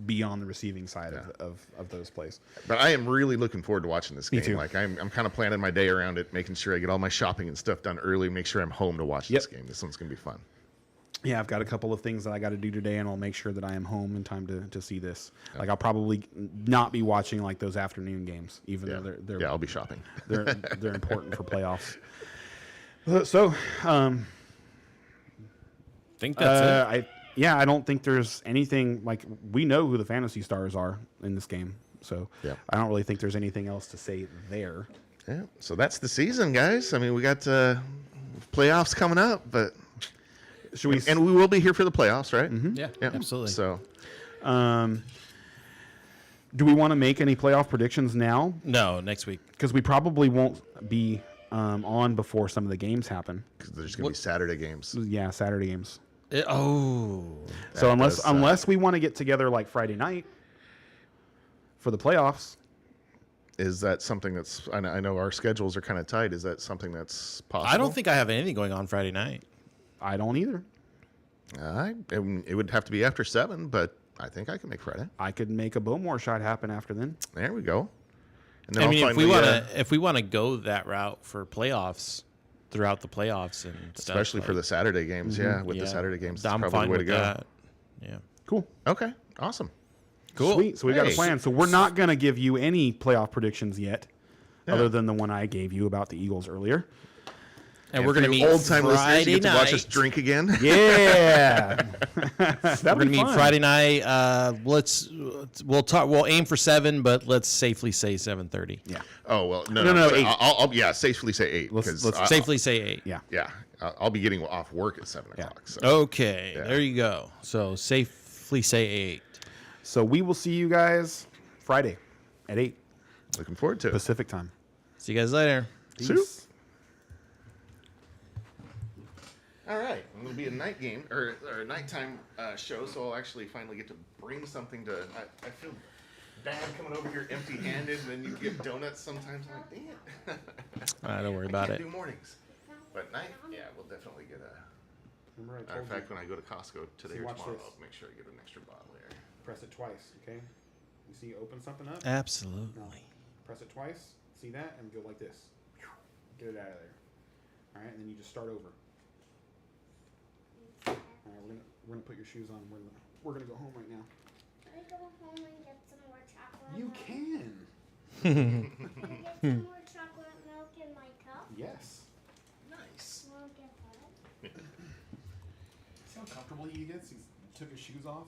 be on the receiving side of those plays. But I am really looking forward to watching this game. Me too. Like, I'm kind of planning my day around it, making sure I get all my shopping and stuff done early, make sure I'm home to watch this game. This one's going to be fun. Yeah, I've got a couple of things that I got to do today, and I'll make sure that I am home in time to see this. Like, I'll probably not be watching like those afternoon games, even though they're I'll be shopping. they're important for playoffs. So, I think that's it. I don't think there's anything like, we know who the fantasy stars are in this game, so I don't really think there's anything else to say there. Yeah, so that's the season, guys. I mean, we got playoffs coming up, but and we will be here for the playoffs, right? Mm-hmm. Yeah, absolutely. So, do we want to make any playoff predictions now? No, next week. Because we probably won't be on before some of the games happen. because there's going to be Saturday games. Yeah, Saturday games. So So unless we want to get together like Friday night for the playoffs. Is that something that's? I know our schedules are kind of tight. Is that something that's possible? I don't think I have anything going on Friday night. I don't either. It would have to be after 7, but I think I can make Friday. I could make a Bowmore shot happen after then. There we go. And then I I'll mean, finally, if we want to go that route for playoffs, throughout the playoffs and stuff, especially for the Saturday games, with the Saturday games, that's I'm probably fine the way to with go. that. Yeah. Cool. Okay, awesome. Cool. Sweet. So we got a Hey. plan. So we're not going to give you any playoff predictions yet, other than the one I gave you about the Eagles earlier. And we're for going to you meet old-time listeners, Friday you get to watch us night. drink again. Yeah. We're going to meet Friday night. We'll aim for 7, but let's safely say 7:30. Yeah. Oh well, no, No, so 'eight. I'll safely say 8. Let's Safely say 8. Yeah. Yeah, I'll be getting off work at 7 Yeah. o'clock. So. Okay, Yeah. there you go. So safely say 8. So we will see you guys Friday at 8 Looking forward to it. Pacific time. See you guys later. Peace. All right, it'll be a night game or a nighttime show, so I'll actually finally get to bring something to. I feel bad coming over here empty-handed, and then you get donuts sometimes. I'm like, dang it. Don't worry about I it. can't do mornings, but night, we'll definitely get a. Remember I Matter of told fact, when I go to Costco today or watch tomorrow, this. I'll make sure I get an extra bottle here. press it twice, okay? You see, open something up. Absolutely. No. Press it twice. See that, and go like this. Get it out of there. All right, and then you just start over. All right, we're gonna put your shoes on. We're gonna go home right now. Can I go home and get some more chocolate? You milk? can. Can I get some more chocolate milk in my cup? Yes. Nice. Won't get that. See how comfortable he gets? He took his shoes off.